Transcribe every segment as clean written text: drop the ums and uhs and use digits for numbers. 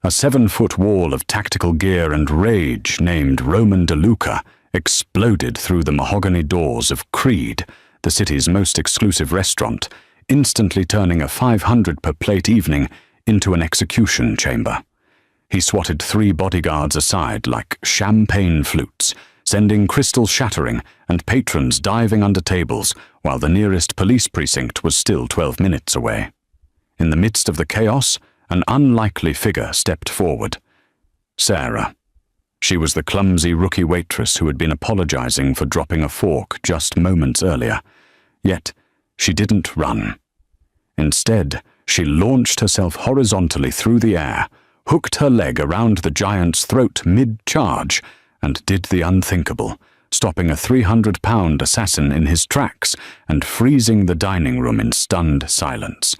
A 7-foot wall of tactical gear and rage named Roman DeLuca exploded through the mahogany doors of Creed, the city's most exclusive restaurant, instantly turning a 500 per plate evening into an execution chamber. He swatted 3 bodyguards aside like champagne flutes, sending crystal shattering and patrons diving under tables while the nearest police precinct was still 12 minutes away. In the midst of the chaos, an unlikely figure stepped forward. Sarah. She was the clumsy rookie waitress who had been apologizing for dropping a fork just moments earlier. Yet, she didn't run. Instead, she launched herself horizontally through the air, hooked her leg around the giant's throat mid-charge, and did the unthinkable, stopping a 300-pound assassin in his tracks and freezing the dining room in stunned silence.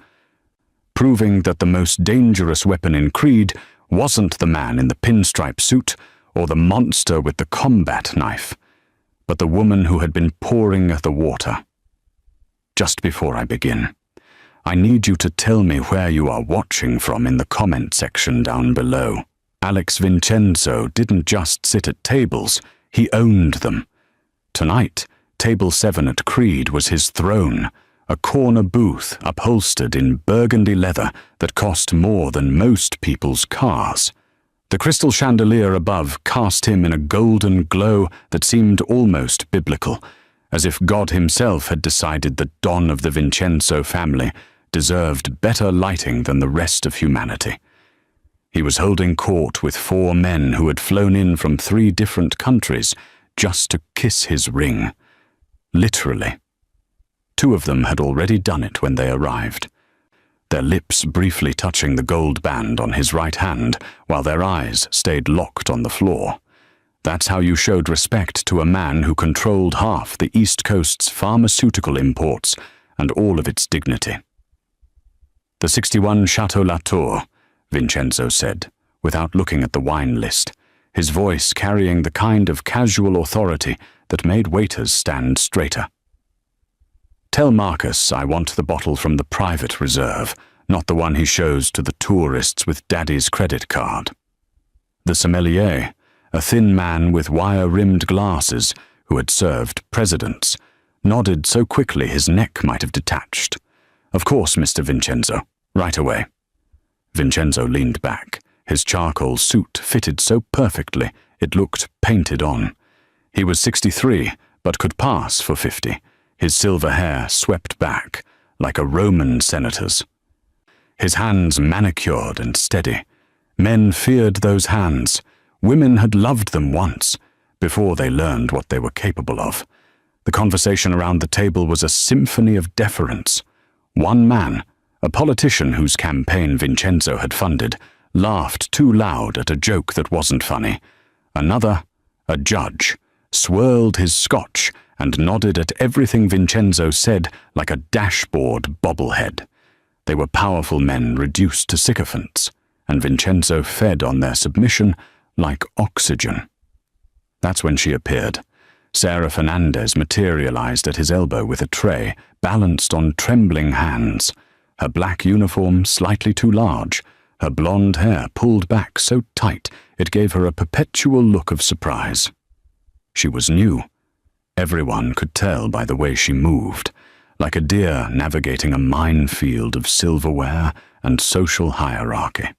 Proving that the most dangerous weapon in Creed wasn't the man in the pinstripe suit or the monster with the combat knife, but the woman who had been pouring the water. Just before I begin, I need you to tell me where you are watching from in the comment section down below. Alex Vincenzo didn't just sit at tables, he owned them. Tonight, Table 7 at Creed was his throne, a corner booth upholstered in burgundy leather that cost more than most people's cars. The crystal chandelier above cast him in a golden glow that seemed almost biblical, as if God himself had decided that Don of the Vincenzo family deserved better lighting than the rest of humanity. He was holding court with 4 men who had flown in from 3 different countries just to kiss his ring. Literally. 2 of them had already done it when they arrived, their lips briefly touching the gold band on his right hand while their eyes stayed locked on the floor. That's how you showed respect to a man who controlled half the East Coast's pharmaceutical imports and all of its dignity. The 61 Chateau Latour, Vincenzo said, without looking at the wine list, his voice carrying the kind of casual authority that made waiters stand straighter. Tell Marcus I want the bottle from the private reserve, not the one he shows to the tourists with Daddy's credit card. The sommelier, a thin man with wire-rimmed glasses who had served presidents, nodded so quickly his neck might have detached. Of course, Mr. Vincenzo, right away. Vincenzo leaned back, his charcoal suit fitted so perfectly it looked painted on. He was 63, but could pass for 50. His silver hair swept back, like a Roman senator's. His hands manicured and steady. Men feared those hands. Women had loved them once, before they learned what they were capable of. The conversation around the table was a symphony of deference. One man, a politician whose campaign Vincenzo had funded, laughed too loud at a joke that wasn't funny. Another, a judge, swirled his scotch and nodded at everything Vincenzo said like a dashboard bobblehead. They were powerful men reduced to sycophants, and Vincenzo fed on their submission like oxygen. That's when she appeared. Sarah Fernandez materialized at his elbow with a tray, balanced on trembling hands, her black uniform slightly too large, her blonde hair pulled back so tight it gave her a perpetual look of surprise. She was new. Everyone could tell by the way she moved, like a deer navigating a minefield of silverware and social hierarchy.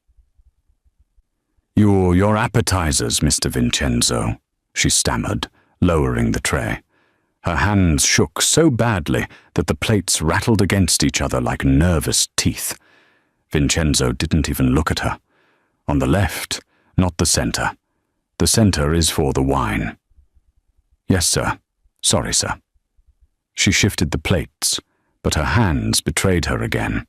Your appetizers, Mr. Vincenzo," she stammered, lowering the tray. Her hands shook so badly that the plates rattled against each other like nervous teeth. Vincenzo didn't even look at her. On the left, not the center. The center is for the wine. "Yes, sir. Sorry, sir." She shifted the plates, but her hands betrayed her again.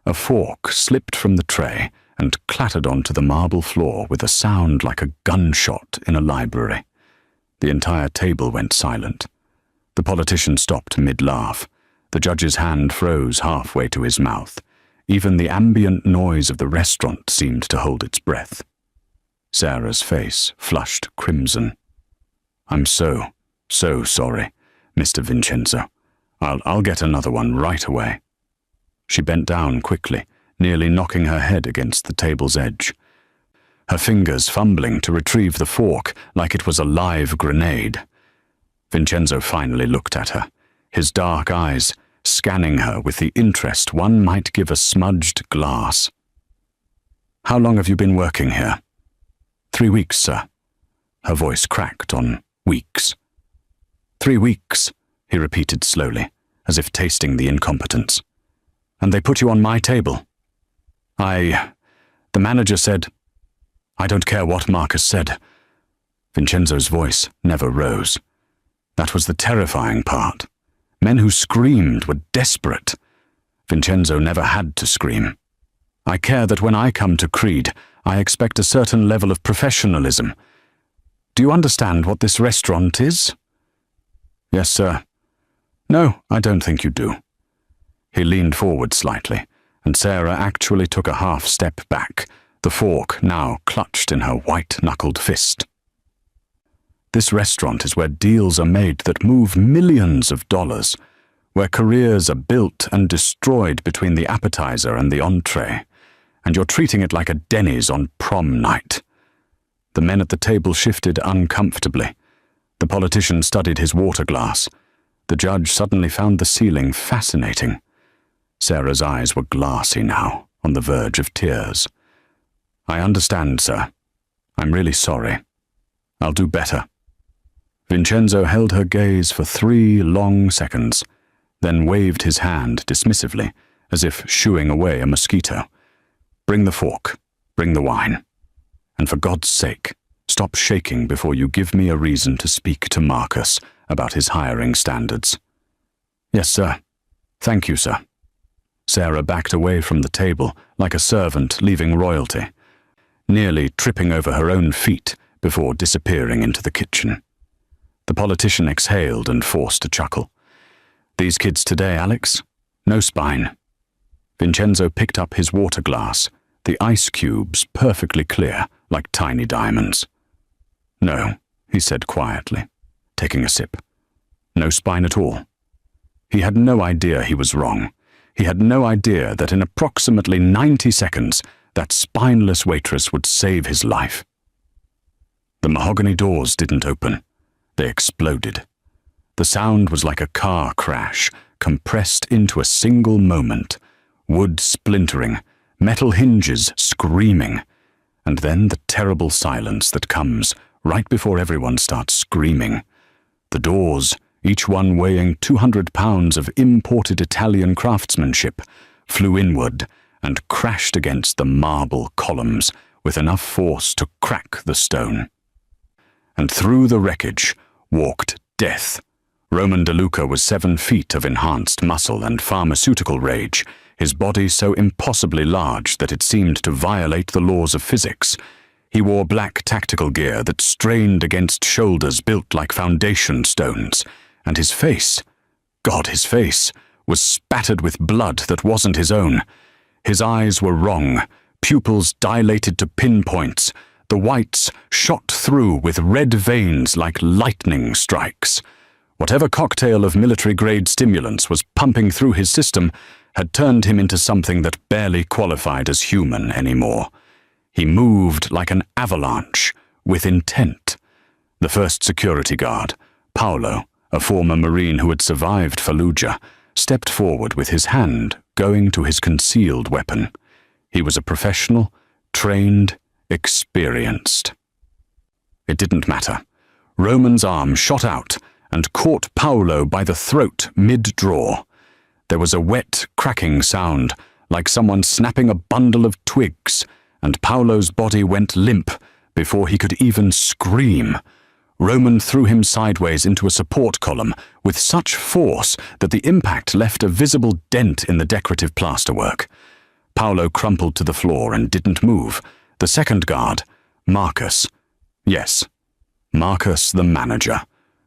A fork slipped from the tray and clattered onto the marble floor with a sound like a gunshot in a library. The entire table went silent. The politician stopped mid-laugh. The judge's hand froze halfway to his mouth. Even the ambient noise of the restaurant seemed to hold its breath. Sarah's face flushed crimson. "I'm so sorry, Mr. Vincenzo. I'll get another one right away." She bent down quickly, nearly knocking her head against the table's edge. her fingers fumbling to retrieve the fork like it was a live grenade. Vincenzo finally looked at her, his dark eyes scanning her with the interest one might give a smudged glass. "How long have you been working here?" "3 weeks, sir." Her voice cracked on weeks. "3 weeks," he repeated slowly, as if tasting the incompetence. "And they put you on my table?" The manager said..." "I don't care what Marcus said." Vincenzo's voice never rose. That was the terrifying part. Men who screamed were desperate. Vincenzo never had to scream. "I care that when I come to Creed, I expect a certain level of professionalism. Do you understand what this restaurant is?" "Yes, sir." "No, I don't think you do." He leaned forward slightly, and Sarah actually took a half step back, the fork now clutched in her white-knuckled fist. "This restaurant is where deals are made that move millions of dollars, where careers are built and destroyed between the appetizer and the entree, and you're treating it like a Denny's on prom night." The men at the table shifted uncomfortably. The politician studied his water glass. The judge suddenly found the ceiling fascinating. Sarah's eyes were glassy now, on the verge of tears. "I understand, sir. I'm really sorry. I'll do better." Vincenzo held her gaze for 3 long seconds, then waved his hand dismissively, as if shooing away a mosquito. "Bring the fork. Bring the wine. And for God's sake, stop shaking before you give me a reason to speak to Marcus about his hiring standards." "Yes, sir. Thank you, sir." Sarah backed away from the table like a servant leaving royalty, nearly tripping over her own feet before disappearing into the kitchen. The politician exhaled and forced a chuckle. "These kids today, Alex? No spine." Vincenzo picked up his water glass, the ice cubes perfectly clear, like tiny diamonds. "No," he said quietly, taking a sip. "No spine at all." He had no idea he was wrong. He had no idea that in approximately 90 seconds, that spineless waitress would save his life. The mahogany doors didn't open. They exploded. The sound was like a car crash, compressed into a single moment, wood splintering, metal hinges screaming, and then the terrible silence that comes right before everyone starts screaming. The doors, each one weighing 200 pounds of imported Italian craftsmanship, flew inward and crashed against the marble columns with enough force to crack the stone. And through the wreckage walked Death. Roman DeLuca was 7 feet of enhanced muscle and pharmaceutical rage, his body so impossibly large that it seemed to violate the laws of physics. He wore black tactical gear that strained against shoulders built like foundation stones, and his face, God, his face, was spattered with blood that wasn't his own. His eyes were wrong, pupils dilated to pinpoints, the whites shot through with red veins like lightning strikes. Whatever cocktail of military-grade stimulants was pumping through his system had turned him into something that barely qualified as human anymore. He moved like an avalanche, with intent. The first security guard, Paolo, a former Marine who had survived Fallujah, stepped forward with his hand going to his concealed weapon. He was a professional, trained, experienced. It didn't matter. Roman's arm shot out and caught Paolo by the throat mid-draw. There was a wet, cracking sound, like someone snapping a bundle of twigs, and Paolo's body went limp before he could even scream. Roman threw him sideways into a support column with such force that the impact left a visible dent in the decorative plasterwork. Paolo crumpled to the floor and didn't move. The second guard, Marcus. Yes, Marcus the manager,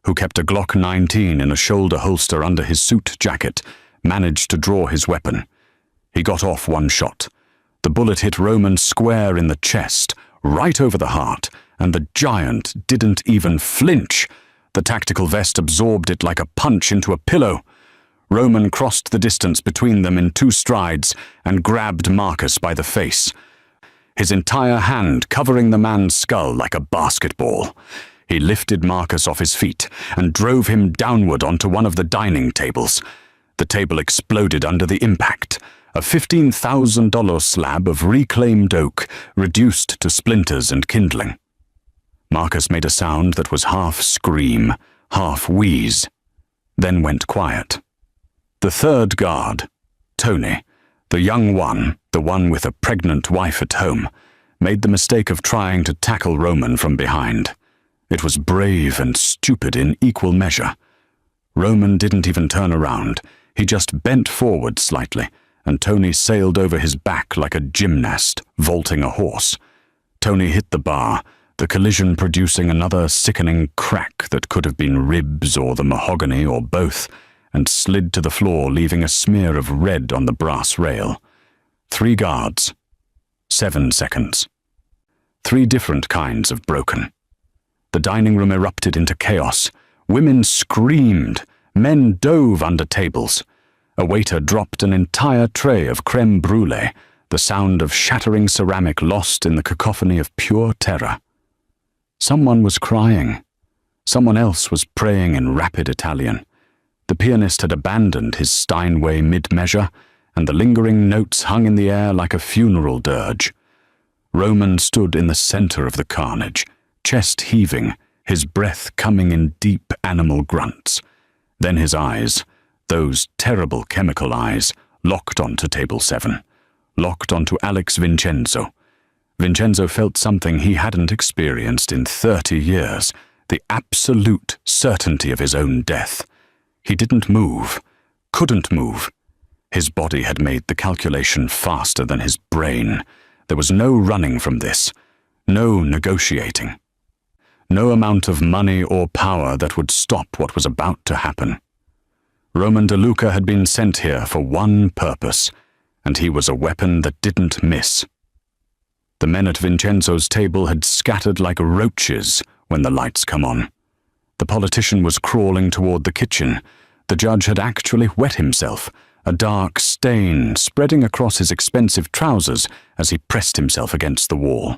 who kept a Glock 19 in a shoulder holster under his suit jacket, managed to draw his weapon. He got off one shot. The bullet hit Roman square in the chest, right over the heart, and the giant didn't even flinch. The tactical vest absorbed it like a punch into a pillow. Roman crossed the distance between them in 2 strides and grabbed Marcus by the face. his entire hand covering the man's skull like a basketball. He lifted Marcus off his feet and drove him downward onto one of the dining tables. The table exploded under the impact, a $15,000 slab of reclaimed oak reduced to splinters and kindling. Marcus made a sound that was half scream, half wheeze, then went quiet. The third guard, Tony, the young one, the one with a pregnant wife at home, made the mistake of trying to tackle Roman from behind. It was brave and stupid in equal measure. Roman didn't even turn around. He just bent forward slightly, and Tony sailed over his back like a gymnast vaulting a horse. Tony hit the bar, the collision producing another sickening crack that could have been ribs or the mahogany or both, and slid to the floor, leaving a smear of red on the brass rail. 3 guards. 7 seconds. 3 different kinds of broken. The dining room erupted into chaos. Women screamed. Men dove under tables. A waiter dropped an entire tray of crème brûlée, the sound of shattering ceramic lost in the cacophony of pure terror. Someone was crying. Someone else was praying in rapid Italian. The pianist had abandoned his Steinway mid-measure, and the lingering notes hung in the air like a funeral dirge. Roman stood in the center of the carnage, chest heaving, his breath coming in deep animal grunts. Then his eyes, those terrible chemical eyes, locked onto table 7, locked onto Alex Vincenzo. Vincenzo felt something he hadn't experienced in 30 years, the absolute certainty of his own death. He didn't move, couldn't move. His body had made the calculation faster than his brain. There was no running from this, no negotiating. No amount of money or power that would stop what was about to happen. Roman De Luca had been sent here for one purpose, and he was a weapon that didn't miss. The men at Vincenzo's table had scattered like roaches when the lights come on. The politician was crawling toward the kitchen. The judge had actually wet himself, a dark stain spreading across his expensive trousers as he pressed himself against the wall.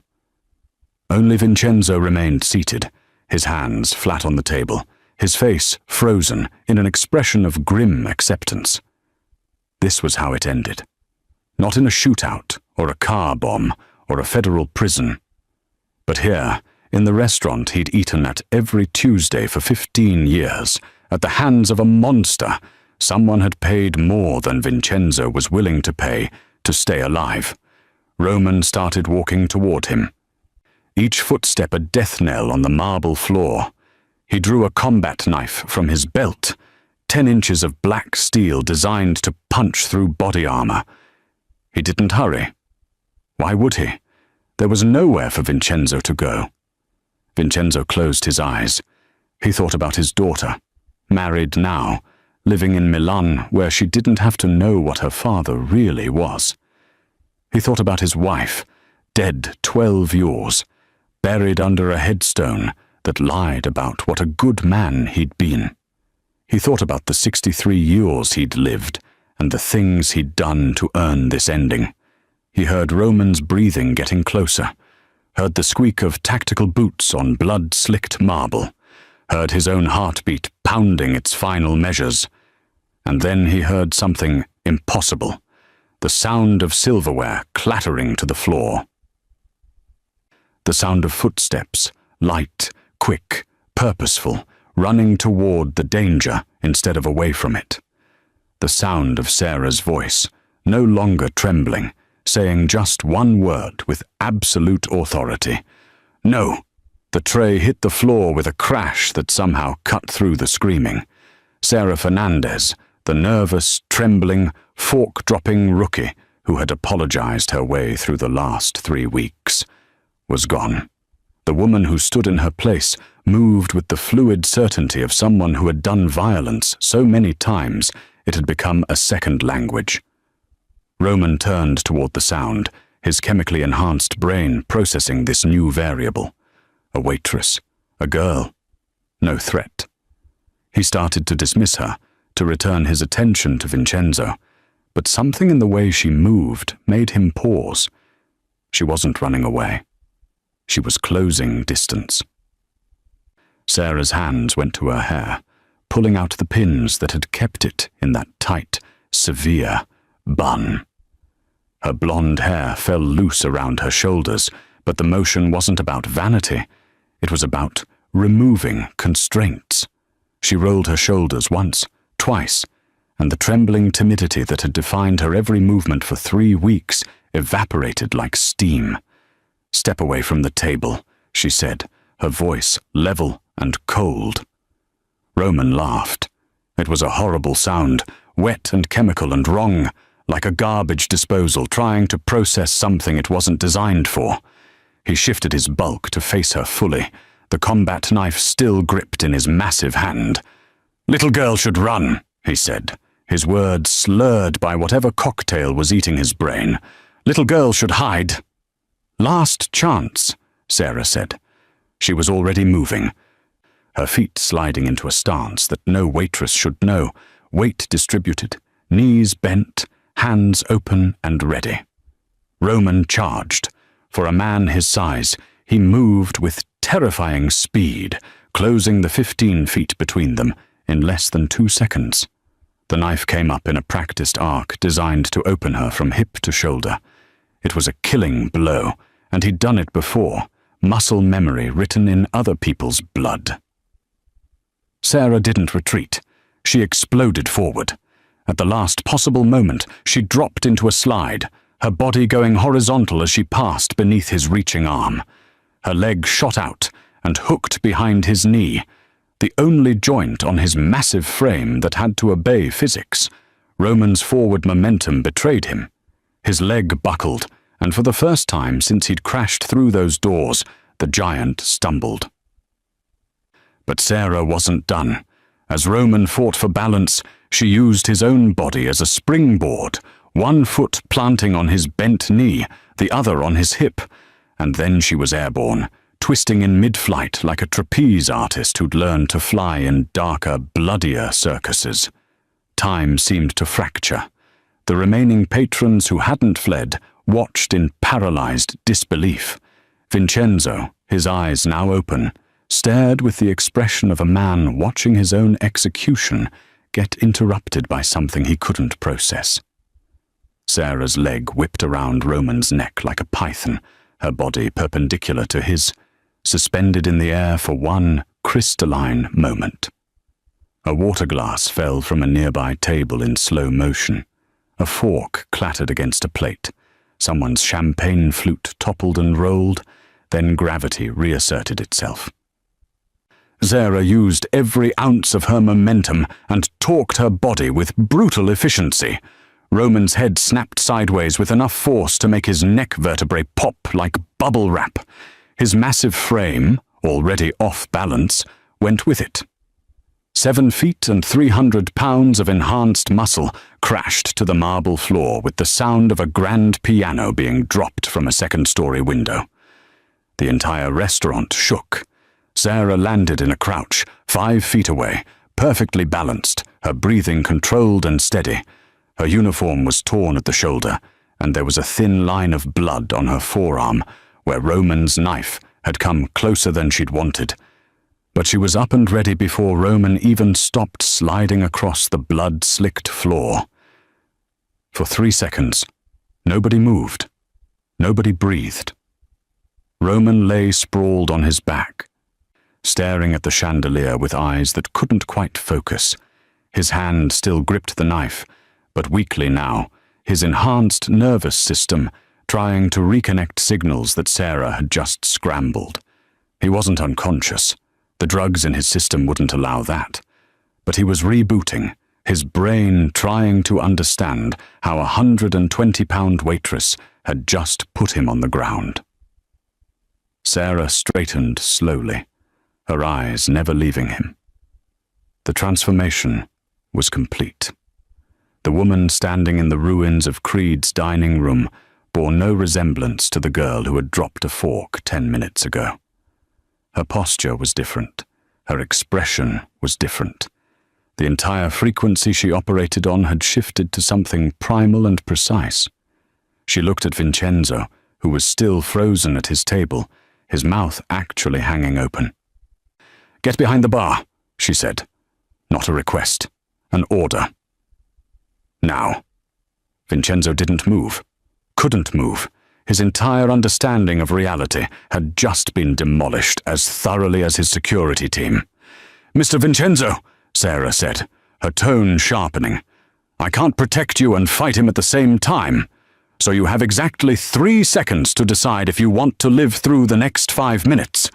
Only Vincenzo remained seated, his hands flat on the table, his face frozen in an expression of grim acceptance. This was how it ended. Not in a shootout, or a car bomb, or a federal prison. But here, in the restaurant he'd eaten at every Tuesday for 15 years, at the hands of a monster, someone had paid more than Vincenzo was willing to pay to stay alive. Roman started walking toward him. Each footstep a death knell on the marble floor. He drew a combat knife from his belt, 10 inches of black steel designed to punch through body armor. He didn't hurry. Why would he? There was nowhere for Vincenzo to go. Vincenzo closed his eyes. He thought about his daughter, married now, living in Milan where she didn't have to know what her father really was. He thought about his wife, dead 12 years, buried under a headstone that lied about what a good man he'd been. He thought about the 63 years he'd lived and the things he'd done to earn this ending. He heard Roman's breathing getting closer, heard the squeak of tactical boots on blood-slicked marble, heard his own heartbeat pounding its final measures. And then he heard something impossible, the sound of silverware clattering to the floor. The sound of footsteps, light, quick, purposeful, running toward the danger instead of away from it. The sound of Sarah's voice, no longer trembling, saying just one word with absolute authority. No! The tray hit the floor with a crash that somehow cut through the screaming. Sarah Fernandez, the nervous, trembling, fork-dropping rookie who had apologized her way through the last 3 weeks, was gone. The woman who stood in her place moved with the fluid certainty of someone who had done violence so many times it had become a second language. Roman turned toward the sound, his chemically enhanced brain processing this new variable. A waitress, a girl, no threat. He started to dismiss her, to return his attention to Vincenzo, but something in the way she moved made him pause. She wasn't running away. She was closing distance. Sarah's hands went to her hair, pulling out the pins that had kept it in that tight, severe bun. Her blonde hair fell loose around her shoulders, but the motion wasn't about vanity. It was about removing constraints. She rolled her shoulders once, twice, and the trembling timidity that had defined her every movement for 3 weeks evaporated like steam. "Step away from the table," she said, her voice level and cold. Roman laughed. It was a horrible sound, wet and chemical and wrong, like a garbage disposal trying to process something it wasn't designed for. He shifted his bulk to face her fully, the combat knife still gripped in his massive hand. "Little girl should run," he said, his words slurred by whatever cocktail was eating his brain. "Little girl should hide." "Last chance," Sarah said. She was already moving, her feet sliding into a stance that no waitress should know, weight distributed, knees bent, hands open and ready. Roman charged. For a man his size, he moved with terrifying speed, closing the 15 feet between them in less than 2 seconds. The knife came up in a practiced arc designed to open her from hip to shoulder. It was a killing blow, and he'd done it before, muscle memory written in other people's blood. Sarah didn't retreat. She exploded forward. At the last possible moment, she dropped into a slide, her body going horizontal as she passed beneath his reaching arm. Her leg shot out and hooked behind his knee, the only joint on his massive frame that had to obey physics. Roman's forward momentum betrayed him. His leg buckled, and for the first time since he'd crashed through those doors, the giant stumbled. But Sarah wasn't done. As Roman fought for balance, she used his own body as a springboard, one foot planting on his bent knee, the other on his hip, and then she was airborne, twisting in mid-flight like a trapeze artist who'd learned to fly in darker, bloodier circuses. Time seemed to fracture. The remaining patrons who hadn't fled watched in paralyzed disbelief. Vincenzo, his eyes now open, stared with the expression of a man watching his own execution get interrupted by something he couldn't process. Sarah's leg whipped around Roman's neck like a python, her body perpendicular to his, suspended in the air for one crystalline moment. A water glass fell from a nearby table in slow motion. A fork clattered against a plate. Someone's champagne flute toppled and rolled, then gravity reasserted itself. Sarah used every ounce of her momentum and torqued her body with brutal efficiency. Roman's head snapped sideways with enough force to make his neck vertebrae pop like bubble wrap. His massive frame, already off balance, went with it. 7 feet and 300 pounds of enhanced muscle crashed to the marble floor with the sound of a grand piano being dropped from a second-story window. The entire restaurant shook. Sarah landed in a crouch, 5 feet away, perfectly balanced, her breathing controlled and steady. Her uniform was torn at the shoulder, and there was a thin line of blood on her forearm, where Roman's knife had come closer than she'd wanted. But she was up and ready before Roman even stopped sliding across the blood-slicked floor. For 3 seconds, nobody moved. Nobody breathed. Roman lay sprawled on his back, staring at the chandelier with eyes that couldn't quite focus. His hand still gripped the knife, but weakly now, his enhanced nervous system trying to reconnect signals that Sarah had just scrambled. He wasn't unconscious. The drugs in his system wouldn't allow that. But he was rebooting, his brain trying to understand how a 120-pound waitress had just put him on the ground. Sarah straightened slowly, her eyes never leaving him. The transformation was complete. The woman standing in the ruins of Creed's dining room bore no resemblance to the girl who had dropped a fork 10 minutes ago. Her posture was different. Her expression was different. The entire frequency she operated on had shifted to something primal and precise. She looked at Vincenzo, who was still frozen at his table, his mouth actually hanging open. "Get behind the bar," she said. Not a request, an order. Now. Vincenzo didn't move, couldn't move. His entire understanding of reality had just been demolished as thoroughly as his security team. "Mr. Vincenzo," Sarah said, her tone sharpening, "I can't protect you and fight him at the same time, so you have exactly 3 seconds to decide if you want to live through the next 5 minutes.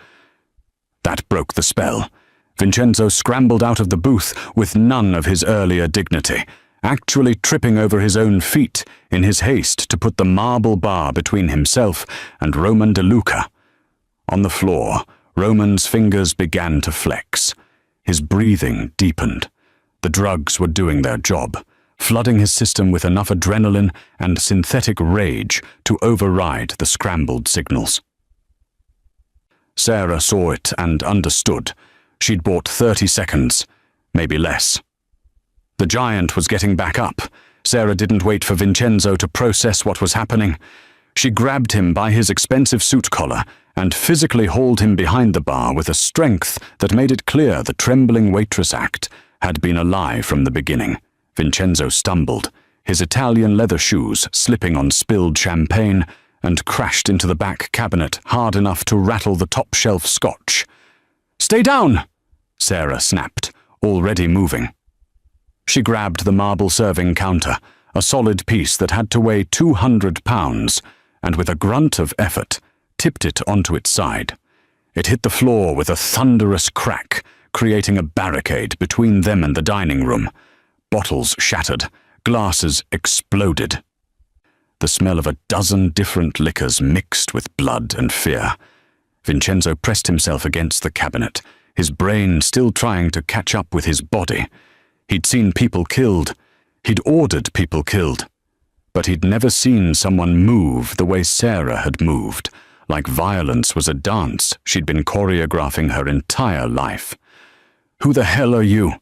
That broke the spell. Vincenzo scrambled out of the booth with none of his earlier dignity, actually tripping over his own feet in his haste to put the marble bar between himself and Roman De Luca. On the floor, Roman's fingers began to flex. His breathing deepened. The drugs were doing their job, flooding his system with enough adrenaline and synthetic rage to override the scrambled signals. Sarah saw it and understood. She'd bought 30 seconds, maybe less. The giant was getting back up. Sarah didn't wait for Vincenzo to process what was happening. She grabbed him by his expensive suit collar and physically hauled him behind the bar with a strength that made it clear the trembling waitress act had been a lie from the beginning. Vincenzo stumbled, his Italian leather shoes slipping on spilled champagne, and crashed into the back cabinet hard enough to rattle the top-shelf scotch. "Stay down!" Sarah snapped, already moving. She grabbed the marble serving counter, a solid piece that had to weigh 200 pounds, and with a grunt of effort, tipped it onto its side. It hit the floor with a thunderous crack, creating a barricade between them and the dining room. Bottles shattered, glasses exploded. The smell of a dozen different liquors mixed with blood and fear. Vincenzo pressed himself against the cabinet, his brain still trying to catch up with his body. He'd seen people killed. He'd ordered people killed. But he'd never seen someone move the way Sarah had moved, like violence was a dance she'd been choreographing her entire life. "Who the hell are you?"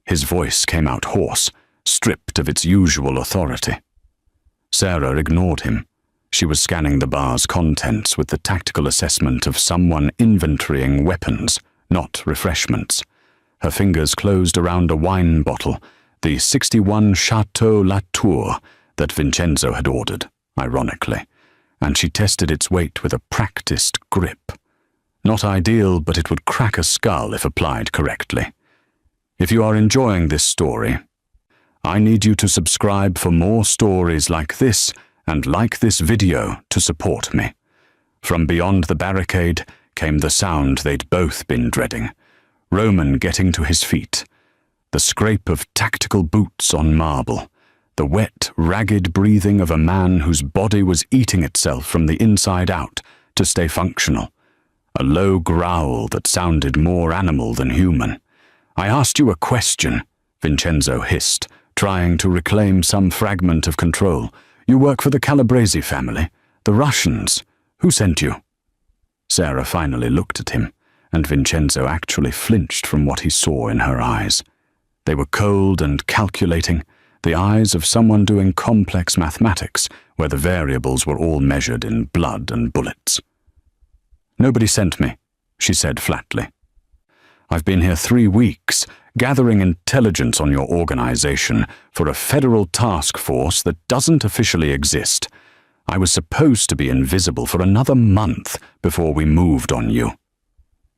His voice came out hoarse, stripped of its usual authority. Sarah ignored him. She was scanning the bar's contents with the tactical assessment of someone inventorying weapons, not refreshments. Her fingers closed around a wine bottle, the 61 Chateau Latour that Vincenzo had ordered, ironically, and she tested its weight with a practiced grip. Not ideal, but it would crack a skull if applied correctly. If you are enjoying this story, I need you to subscribe for more stories like this and like this video to support me. From beyond the barricade came the sound they'd both been dreading. Roman getting to his feet. The scrape of tactical boots on marble. The wet, ragged breathing of a man whose body was eating itself from the inside out to stay functional. A low growl that sounded more animal than human. "I asked you a question," Vincenzo hissed, trying to reclaim some fragment of control. "You work for the Calabrese family, the Russians. Who sent you?" Sarah finally looked at him, and Vincenzo actually flinched from what he saw in her eyes. They were cold and calculating, the eyes of someone doing complex mathematics, where the variables were all measured in blood and bullets. "Nobody sent me," she said flatly. "I've been here 3 weeks, gathering intelligence on your organization for a federal task force that doesn't officially exist. I was supposed to be invisible for another month before we moved on you."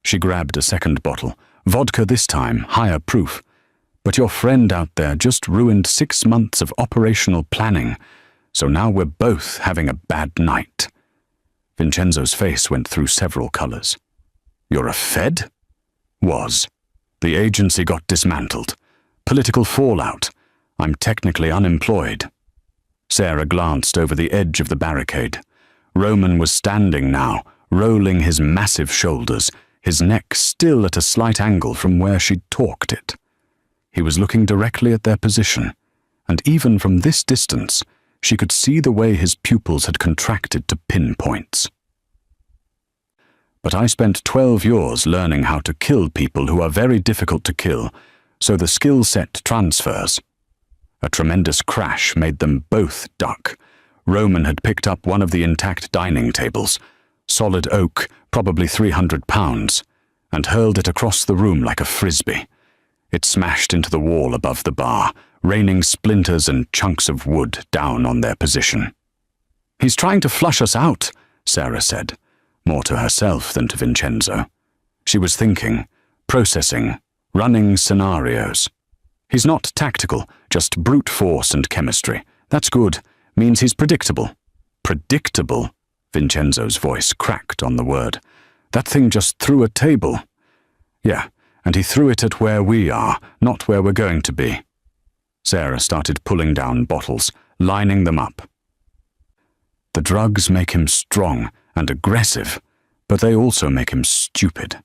She grabbed a second bottle, vodka this time, higher proof. "But your friend out there just ruined 6 months of operational planning, so now we're both having a bad night." Vincenzo's face went through several colors. "You're a Fed?" "Was. The agency got dismantled. Political fallout. I'm technically unemployed." Sarah glanced over the edge of the barricade. Roman was standing now, rolling his massive shoulders, his neck still at a slight angle from where she'd torqued it. He was looking directly at their position, and even from this distance, she could see the way his pupils had contracted to pinpoints. "But I spent 12 years learning how to kill people who are very difficult to kill, so the skill set transfers." A tremendous crash made them both duck. Roman had picked up one of the intact dining tables, solid oak, probably 300 pounds, and hurled it across the room like a frisbee. It smashed into the wall above the bar, raining splinters and chunks of wood down on their position. "He's trying to flush us out," Sarah said, more to herself than to Vincenzo. She was thinking, processing, running scenarios. "He's not tactical, just brute force and chemistry. That's good. Means he's predictable." "Predictable?" Vincenzo's voice cracked on the word. "That thing just threw a table." "Yeah, and he threw it at where we are, not where we're going to be." Sarah started pulling down bottles, lining them up. "The drugs make him strong and aggressive, but they also make him stupid.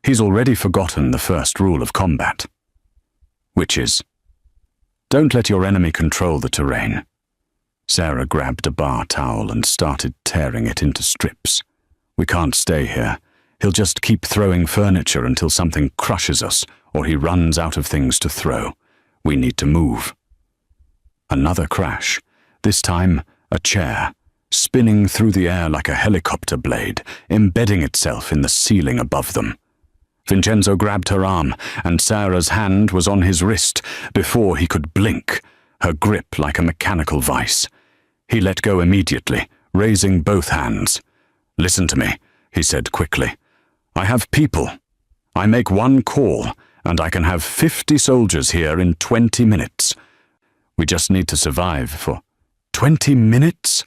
He's already forgotten the first rule of combat, which is, don't let your enemy control the terrain." Sarah grabbed a bar towel and started tearing it into strips. "We can't stay here. He'll just keep throwing furniture until something crushes us or he runs out of things to throw. We need to move." Another crash, this time a chair, spinning through the air like a helicopter blade, embedding itself in the ceiling above them. Vincenzo grabbed her arm, and Sarah's hand was on his wrist before he could blink, her grip like a mechanical vice. He let go immediately, raising both hands. "Listen to me," he said quickly. "I have people. I make one call, and I can have 50 soldiers here in 20 minutes. We just need to survive for 20 minutes?"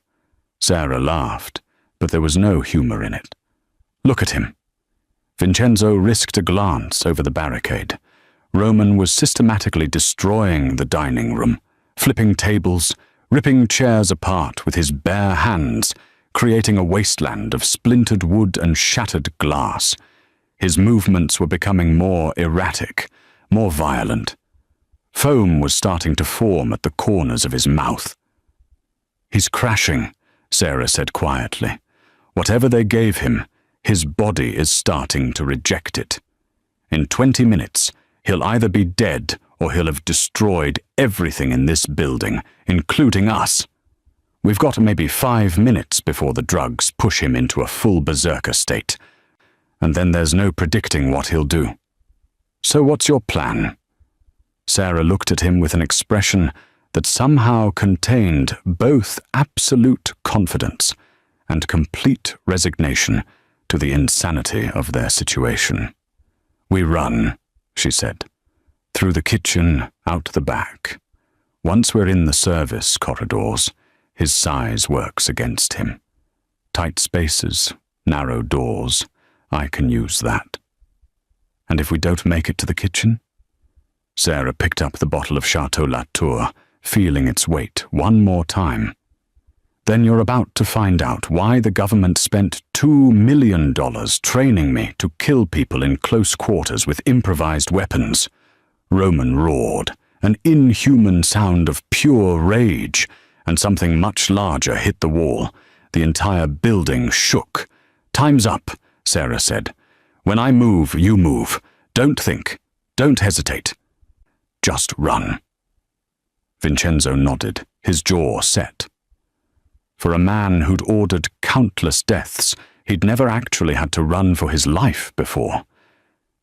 Sarah laughed, but there was no humor in it. "Look at him." Vincenzo risked a glance over the barricade. Roman was systematically destroying the dining room, flipping tables, ripping chairs apart with his bare hands, creating a wasteland of splintered wood and shattered glass. His movements were becoming more erratic, more violent. Foam was starting to form at the corners of his mouth. "He's crashing," Sarah said quietly. "Whatever they gave him, his body is starting to reject it. In 20 minutes, he'll either be dead or he'll have destroyed everything in this building, including us. We've got maybe 5 minutes before the drugs push him into a full berserker state, and then there's no predicting what he'll do. So what's your plan?" Sarah looked at him with an expression that somehow contained both absolute confidence and complete resignation to the insanity of their situation. "We run," she said, "through the kitchen, out the back. Once we're in the service corridors, his size works against him. Tight spaces, narrow doors, I can use that. And if we don't make it to the kitchen?" Sarah picked up the bottle of Chateau Latour, feeling its weight one more time. "Then you're about to find out why the government spent $2 million training me to kill people in close quarters with improvised weapons." Roman roared, an inhuman sound of pure rage, and something much larger hit the wall. The entire building shook. "Time's up," Sarah said. "When I move, you move. Don't think. Don't hesitate. Just run." Vincenzo nodded, his jaw set. For a man who'd ordered countless deaths, he'd never actually had to run for his life before.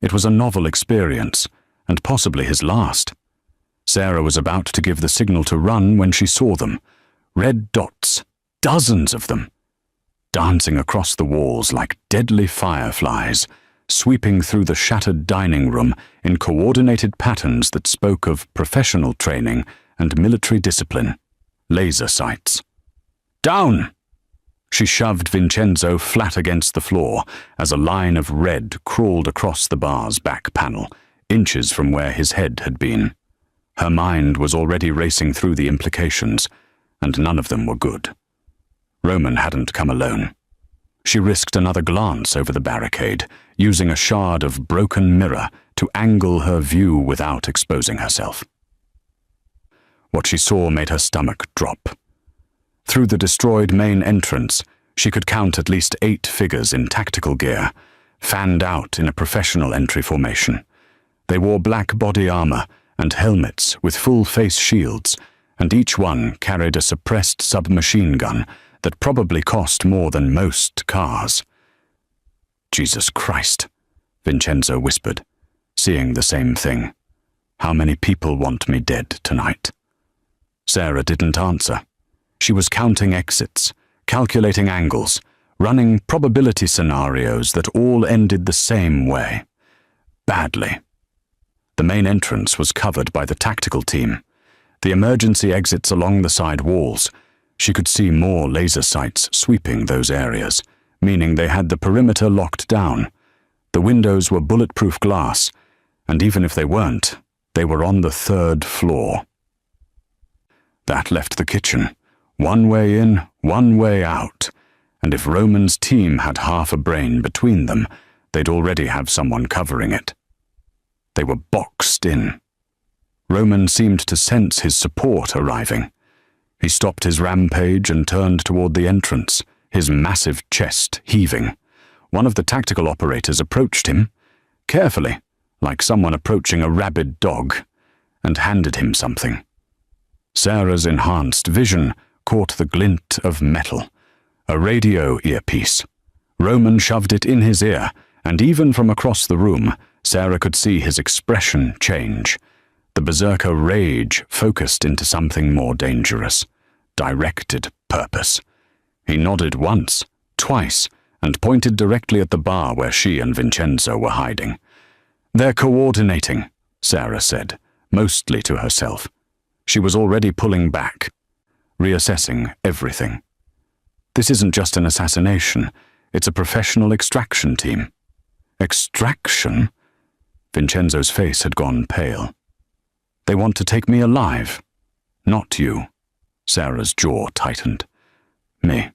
It was a novel experience, and possibly his last. Sarah was about to give the signal to run when she saw them. Red dots, dozens of them, dancing across the walls like deadly fireflies, sweeping through the shattered dining room in coordinated patterns that spoke of professional training and military discipline. Laser sights. "Down!" She shoved Vincenzo flat against the floor as a line of red crawled across the bar's back panel, inches from where his head had been. Her mind was already racing through the implications, and none of them were good. Roman hadn't come alone. She risked another glance over the barricade, using a shard of broken mirror to angle her view without exposing herself. What she saw made her stomach drop. Through the destroyed main entrance, she could count at least 8 figures in tactical gear, fanned out in a professional entry formation. They wore black body armor and helmets with full face shields, and each one carried a suppressed submachine gun that probably cost more than most cars. "Jesus Christ," Vincenzo whispered, seeing the same thing. "How many people want me dead tonight?" Sarah didn't answer. She was counting exits, calculating angles, running probability scenarios that all ended the same way. Badly. The main entrance was covered by the tactical team. The emergency exits along the side walls. She could see more laser sights sweeping those areas, meaning they had the perimeter locked down. The windows were bulletproof glass, and even if they weren't, they were on the 3rd floor. That left the kitchen. One way in, one way out. And if Roman's team had half a brain between them, they'd already have someone covering it. They were boxed in. Roman seemed to sense his support arriving. He stopped his rampage and turned toward the entrance, his massive chest heaving. One of the tactical operators approached him, carefully, like someone approaching a rabid dog, and handed him something. Sarah's enhanced vision caught the glint of metal. A radio earpiece. Roman shoved it in his ear, and even from across the room, Sarah could see his expression change. The berserker rage focused into something more dangerous. Directed purpose. He nodded once, twice, and pointed directly at the bar where she and Vincenzo were hiding. "They're coordinating," Sarah said, mostly to herself. She was already pulling back, reassessing everything. This isn't just an assassination, it's a professional extraction team. Extraction? Vincenzo's face had gone pale. "They want to take me alive. Not you." Sarah's jaw tightened. "Me."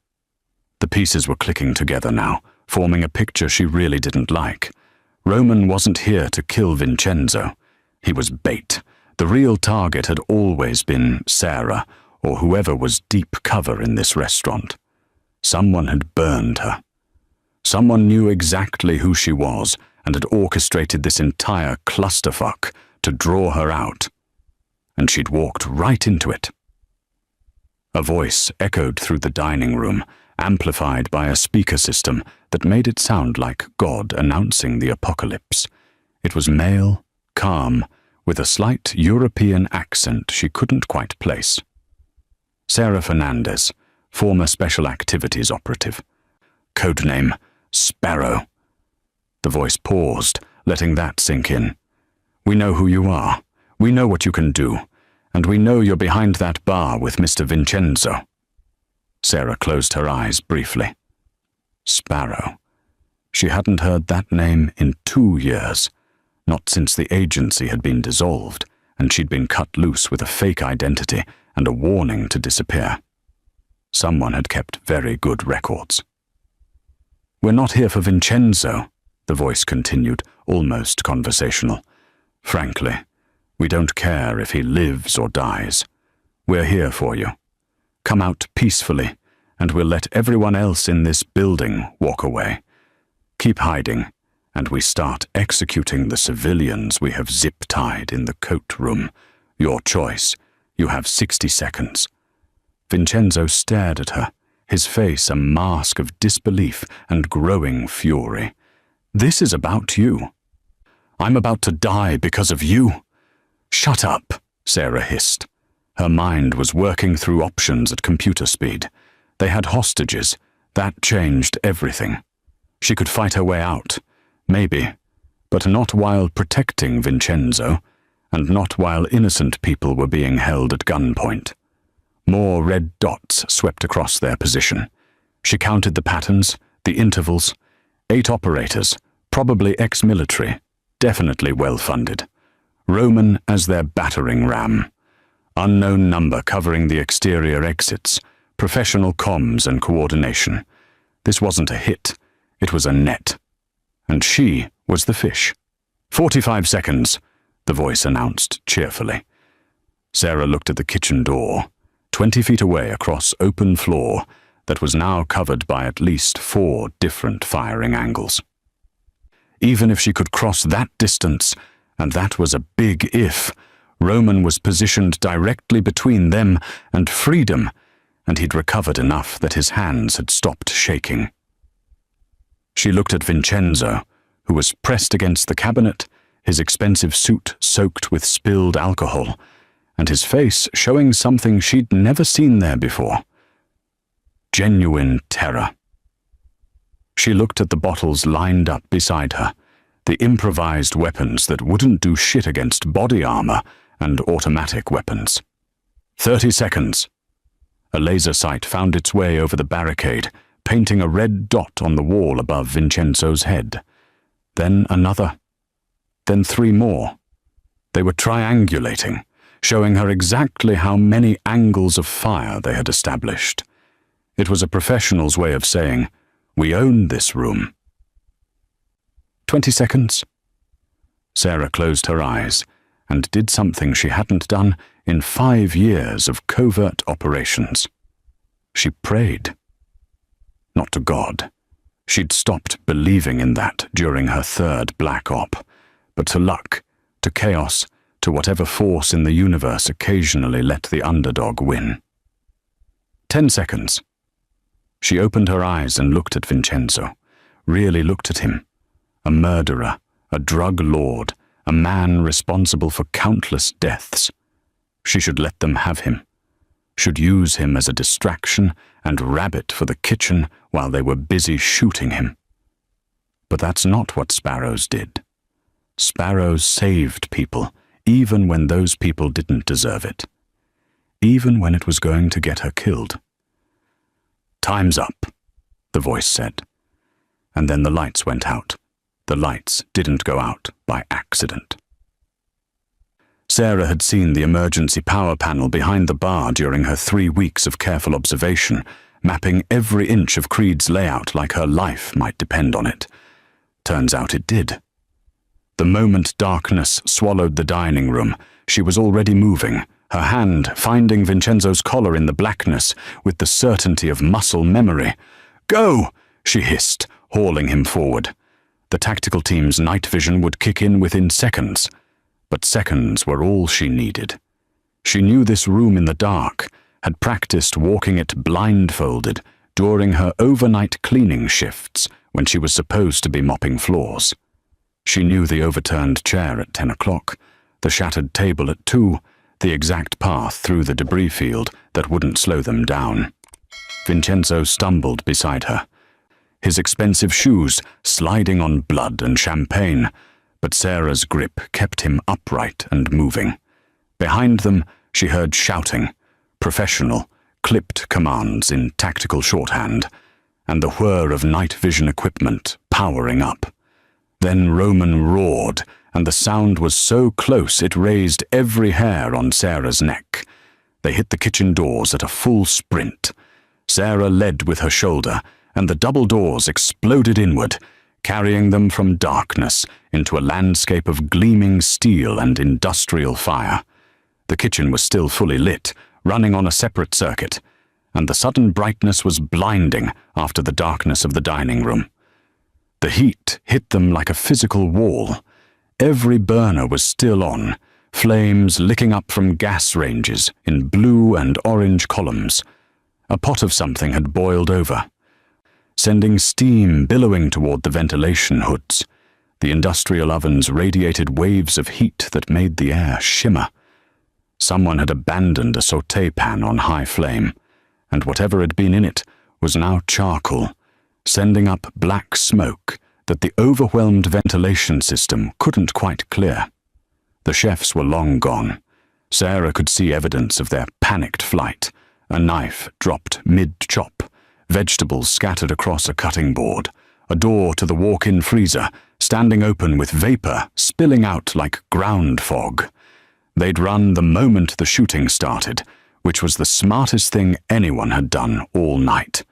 The pieces were clicking together now, forming a picture she really didn't like. Roman wasn't here to kill Vincenzo. He was bait. The real target had always been Sarah, or whoever was deep cover in this restaurant. Someone had burned her. Someone knew exactly who she was and had orchestrated this entire clusterfuck to draw her out. And she'd walked right into it. A voice echoed through the dining room, amplified by a speaker system that made it sound like God announcing the apocalypse. It was male, calm, with a slight European accent she couldn't quite place. Sarah Fernandez, former Special Activities operative. Codename Sparrow. The voice paused, letting that sink in. "We know who you are. We know what you can do. And we know you're behind that bar with Mr. Vincenzo." Sarah closed her eyes briefly. Sparrow. She hadn't heard that name in 2 years, not since the agency had been dissolved and she'd been cut loose with a fake identity and a warning to disappear. Someone had kept very good records. "We're not here for Vincenzo," the voice continued, almost conversational. "Frankly, we don't care if he lives or dies. We're here for you. Come out peacefully, and we'll let everyone else in this building walk away. Keep hiding, and we start executing the civilians we have zip-tied in the coat room. Your choice. You have 60 seconds. Vincenzo stared at her, his face a mask of disbelief and growing fury. "This is about you. I'm about to die because of you." "Shut up," Sarah hissed. Her mind was working through options at computer speed. They had hostages. That changed everything. She could fight her way out, maybe, but not while protecting Vincenzo, and not while innocent people were being held at gunpoint. More red dots swept across their position. She counted the patterns, the intervals. 8 operators, probably ex-military, definitely well-funded. Roman as their battering ram. Unknown number covering the exterior exits, professional comms and coordination. This wasn't a hit, it was a net. And she was the fish. 45 seconds, the voice announced cheerfully. Sarah looked at the kitchen door, 20 feet away across open floor that was now covered by at least 4 different firing angles. Even if she could cross that distance, and that was a big if, Roman was positioned directly between them and freedom, and he'd recovered enough that his hands had stopped shaking. She looked at Vincenzo, who was pressed against the cabinet, his expensive suit soaked with spilled alcohol, and his face showing something she'd never seen there before. Genuine terror. She looked at the bottles lined up beside her, the improvised weapons that wouldn't do shit against body armor and automatic weapons. 30 seconds. A laser sight found its way over the barricade, painting a red dot on the wall above Vincenzo's head. Then another. Then 3 more. They were triangulating, showing her exactly how many angles of fire they had established. It was a professional's way of saying, "We own this room." 20 seconds. Sarah closed her eyes and did something she hadn't done in 5 years of covert operations. She prayed. Not to God. She'd stopped believing in that during her 3rd Black Op, but to luck, to chaos, to whatever force in the universe occasionally let the underdog win. 10 seconds. She opened her eyes and looked at Vincenzo, really looked at him. A murderer, a drug lord, a man responsible for countless deaths. She should let them have him. Should use him as a distraction and rabbit for the kitchen while they were busy shooting him. But that's not what sparrows did. Sparrows saved people, even when those people didn't deserve it. Even when it was going to get her killed. "Time's up," the voice said. And then the lights went out. The lights didn't go out by accident. Sarah had seen the emergency power panel behind the bar during her 3 weeks of careful observation, mapping every inch of Creed's layout like her life might depend on it. Turns out it did. The moment darkness swallowed the dining room, she was already moving, her hand finding Vincenzo's collar in the blackness with the certainty of muscle memory. "Go!" she hissed, hauling him forward. The tactical team's night vision would kick in within seconds, but seconds were all she needed. She knew this room in the dark, had practiced walking it blindfolded during her overnight cleaning shifts when she was supposed to be mopping floors. She knew the overturned chair at 10 o'clock, the shattered table at 2, the exact path through the debris field that wouldn't slow them down. Vincenzo stumbled beside her, his expensive shoes sliding on blood and champagne, but Sarah's grip kept him upright and moving. Behind them, she heard shouting, professional, clipped commands in tactical shorthand, and the whir of night vision equipment powering up. Then Roman roared, and the sound was so close it raised every hair on Sarah's neck. They hit the kitchen doors at a full sprint. Sarah led with her shoulder, and the double doors exploded inward, carrying them from darkness into a landscape of gleaming steel and industrial fire. The kitchen was still fully lit, running on a separate circuit, and the sudden brightness was blinding after the darkness of the dining room. The heat hit them like a physical wall. Every burner was still on, flames licking up from gas ranges in blue and orange columns. A pot of something had boiled over, sending steam billowing toward the ventilation hoods. The industrial ovens radiated waves of heat that made the air shimmer. Someone had abandoned a sauté pan on high flame, and whatever had been in it was now charcoal, sending up black smoke that the overwhelmed ventilation system couldn't quite clear. The chefs were long gone. Sarah could see evidence of their panicked flight, a knife dropped mid-chop, vegetables scattered across a cutting board, a door to the walk-in freezer standing open with vapor spilling out like ground fog. They'd run the moment the shooting started, which was the smartest thing anyone had done all night.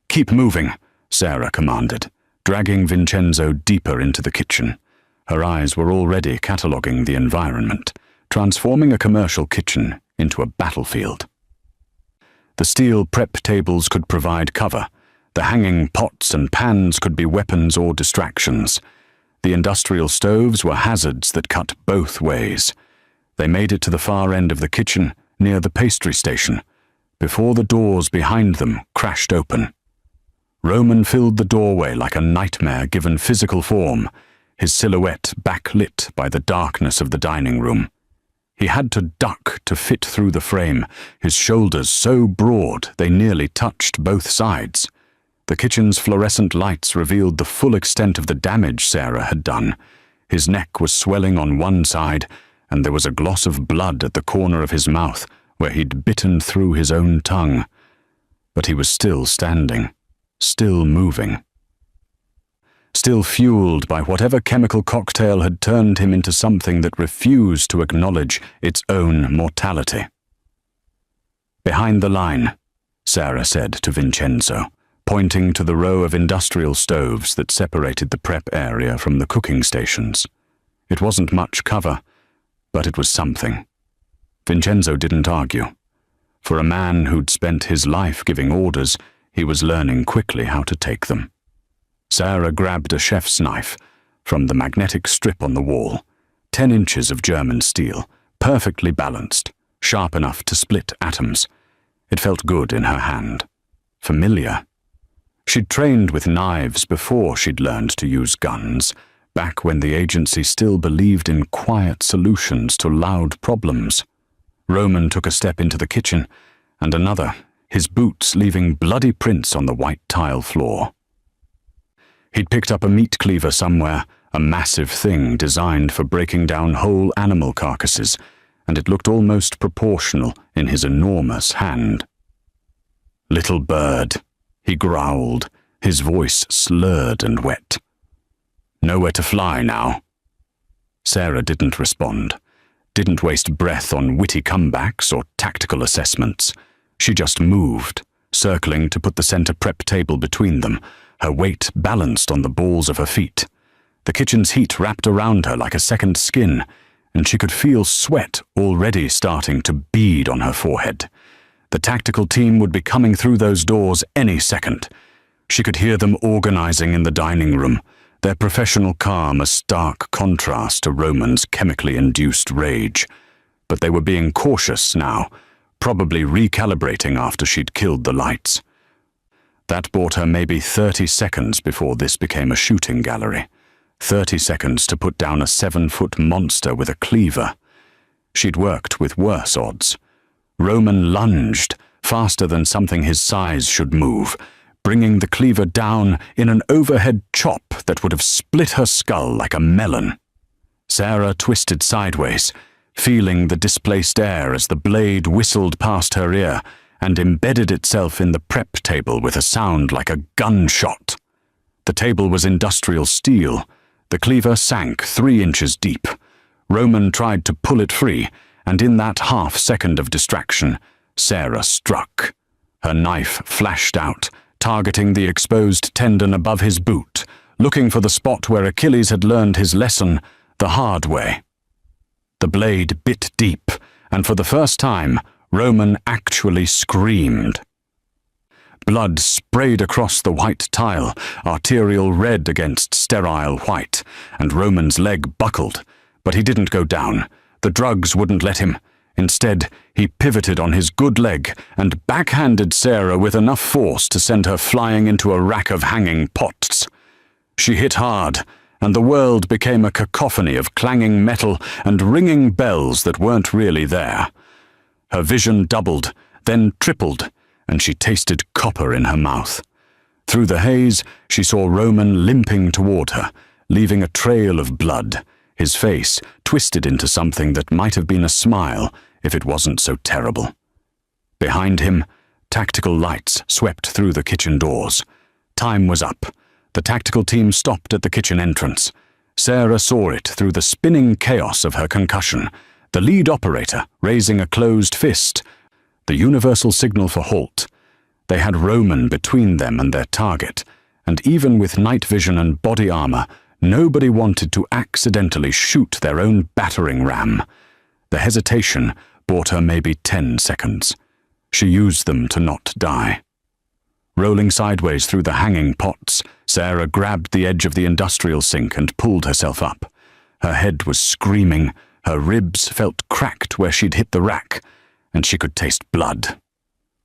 "Keep moving," Sarah commanded, dragging Vincenzo deeper into the kitchen. Her eyes were already cataloguing the environment, transforming a commercial kitchen into a battlefield. The steel prep tables could provide cover. The hanging pots and pans could be weapons or distractions. The industrial stoves were hazards that cut both ways. They made it to the far end of the kitchen, near the pastry station, before the doors behind them crashed open. Roman filled the doorway like a nightmare given physical form, his silhouette backlit by the darkness of the dining room. He had to duck to fit through the frame, his shoulders so broad they nearly touched both sides. The kitchen's fluorescent lights revealed the full extent of the damage Sarah had done. His neck was swelling on one side, and there was a gloss of blood at the corner of his mouth where he'd bitten through his own tongue. But he was still standing, still moving. Still fueled by whatever chemical cocktail had turned him into something that refused to acknowledge its own mortality. "Behind the line," Sarah said to Vincenzo, pointing to the row of industrial stoves that separated the prep area from the cooking stations. It wasn't much cover, but it was something. Vincenzo didn't argue. For a man who'd spent his life giving orders, he was learning quickly how to take them. Sarah grabbed a chef's knife from the magnetic strip on the wall, 10 inches of German steel, perfectly balanced, sharp enough to split atoms. It felt good in her hand. Familiar. She'd trained with knives before she'd learned to use guns, back when the agency still believed in quiet solutions to loud problems. Roman took a step into the kitchen, and another, his boots leaving bloody prints on the white tile floor. He'd picked up a meat cleaver somewhere, a massive thing designed for breaking down whole animal carcasses, and it looked almost proportional in his enormous hand. "Little bird," he growled, his voice slurred and wet. "Nowhere to fly now." Sarah didn't respond, didn't waste breath on witty comebacks or tactical assessments. She just moved, circling to put the center prep table between them, her weight balanced on the balls of her feet. The kitchen's heat wrapped around her like a second skin, and she could feel sweat already starting to bead on her forehead. The tactical team would be coming through those doors any second. She could hear them organizing in the dining room, their professional calm a stark contrast to Roman's chemically induced rage. But they were being cautious now, probably recalibrating after she'd killed the lights. That bought her maybe 30 seconds before this became a shooting gallery. 30 seconds to put down a 7-foot monster with a cleaver. She'd worked with worse odds. Roman lunged, faster than something his size should move, bringing the cleaver down in an overhead chop that would have split her skull like a melon. Sarah twisted sideways, feeling the displaced air as the blade whistled past her ear and embedded itself in the prep table with a sound like a gunshot. The table was industrial steel. The cleaver sank 3 inches deep. Roman tried to pull it free, and in that half-second of distraction, Sarah struck. Her knife flashed out, targeting the exposed tendon above his boot, looking for the spot where Achilles had learned his lesson the hard way. The blade bit deep, and for the first time, Roman actually screamed. Blood sprayed across the white tile, arterial red against sterile white, and Roman's leg buckled, but he didn't go down. The drugs wouldn't let him. Instead, he pivoted on his good leg and backhanded Sarah with enough force to send her flying into a rack of hanging pots. She hit hard, and the world became a cacophony of clanging metal and ringing bells that weren't really there. Her vision doubled, then tripled, and she tasted copper in her mouth. Through the haze, she saw Roman limping toward her, leaving a trail of blood, his face twisted into something that might have been a smile if it wasn't so terrible. Behind him, tactical lights swept through the kitchen doors. Time was up. The tactical team stopped at the kitchen entrance. Sarah saw it through the spinning chaos of her concussion, the lead operator raising a closed fist, the universal signal for halt. They had Roman between them and their target, and even with night vision and body armor, nobody wanted to accidentally shoot their own battering ram. The hesitation bought her maybe 10 seconds. She used them to not die. Rolling sideways through the hanging pots, Sarah grabbed the edge of the industrial sink and pulled herself up. Her head was screaming, Her ribs felt cracked where she'd hit the rack, and she could taste blood.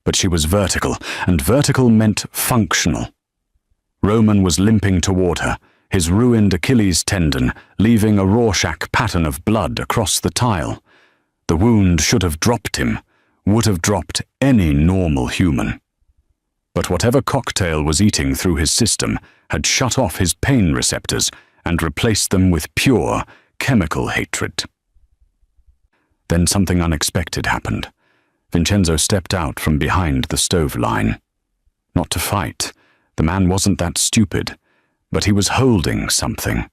But she was vertical, and vertical meant functional. Roman was limping toward her, his ruined Achilles tendon leaving a Rorschach pattern of blood across the tile. The wound should have dropped him, would have dropped any normal human. But whatever cocktail was eating through his system had shut off his pain receptors and replaced them with pure, chemical hatred. Then something unexpected happened. Vincenzo stepped out from behind the stove line. Not to fight. The man wasn't that stupid. But he was holding something.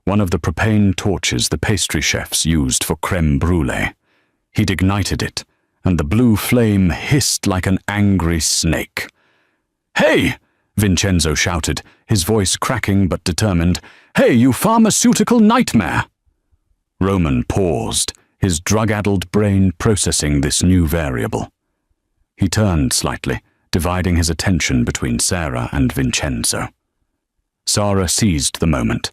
One of the propane torches the pastry chefs used for creme brulee. He'd ignited it, and the blue flame hissed like an angry snake. "Hey!" Vincenzo shouted, his voice cracking but determined. "Hey, you pharmaceutical nightmare!" Roman paused, his drug-addled brain processing this new variable. He turned slightly, dividing his attention between Sarah and Vincenzo. Sarah seized the moment.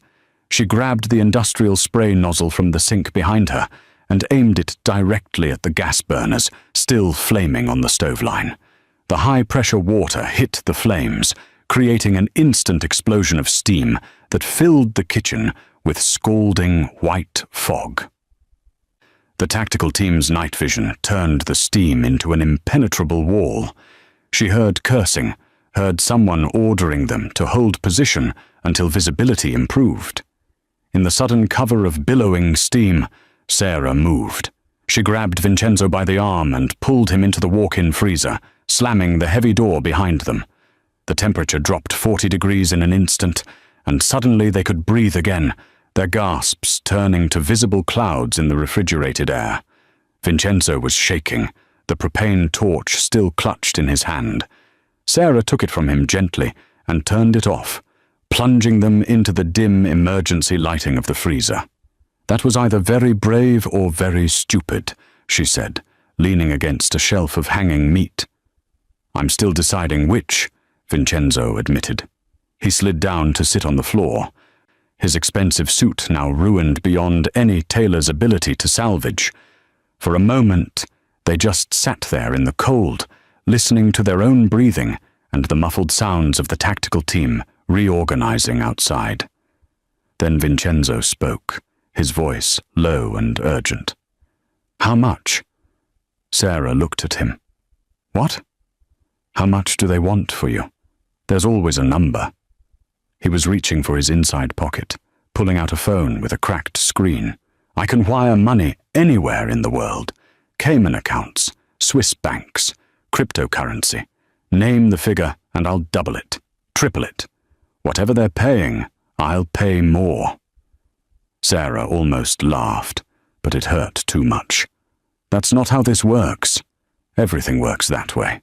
She grabbed the industrial spray nozzle from the sink behind her and aimed it directly at the gas burners, still flaming on the stove line. The high-pressure water hit the flames, creating an instant explosion of steam that filled the kitchen with scalding white fog. The tactical team's night vision turned the steam into an impenetrable wall. She heard cursing, heard someone ordering them to hold position until visibility improved. In the sudden cover of billowing steam, Sarah moved. She grabbed Vincenzo by the arm and pulled him into the walk-in freezer, slamming the heavy door behind them. The temperature dropped 40 degrees in an instant, and suddenly they could breathe again, their gasps turning to visible clouds in the refrigerated air. Vincenzo was shaking, the propane torch still clutched in his hand. Sarah took it from him gently and turned it off, plunging them into the dim emergency lighting of the freezer. "That was either very brave or very stupid," she said, leaning against a shelf of hanging meat. "I'm still deciding which," Vincenzo admitted. He slid down to sit on the floor, his expensive suit now ruined beyond any tailor's ability to salvage. For a moment, they just sat there in the cold, listening to their own breathing and the muffled sounds of the tactical team reorganizing outside. Then Vincenzo spoke, his voice low and urgent. "How much?" Sarah looked at him. "What? How much do they want for you? There's always a number." He was reaching for his inside pocket, pulling out a phone with a cracked screen. "I can wire money anywhere in the world. Cayman accounts, Swiss banks, cryptocurrency. Name the figure and I'll double it, triple it. Whatever they're paying, I'll pay more." Sarah almost laughed, but it hurt too much. "That's not how this works. Everything works that way."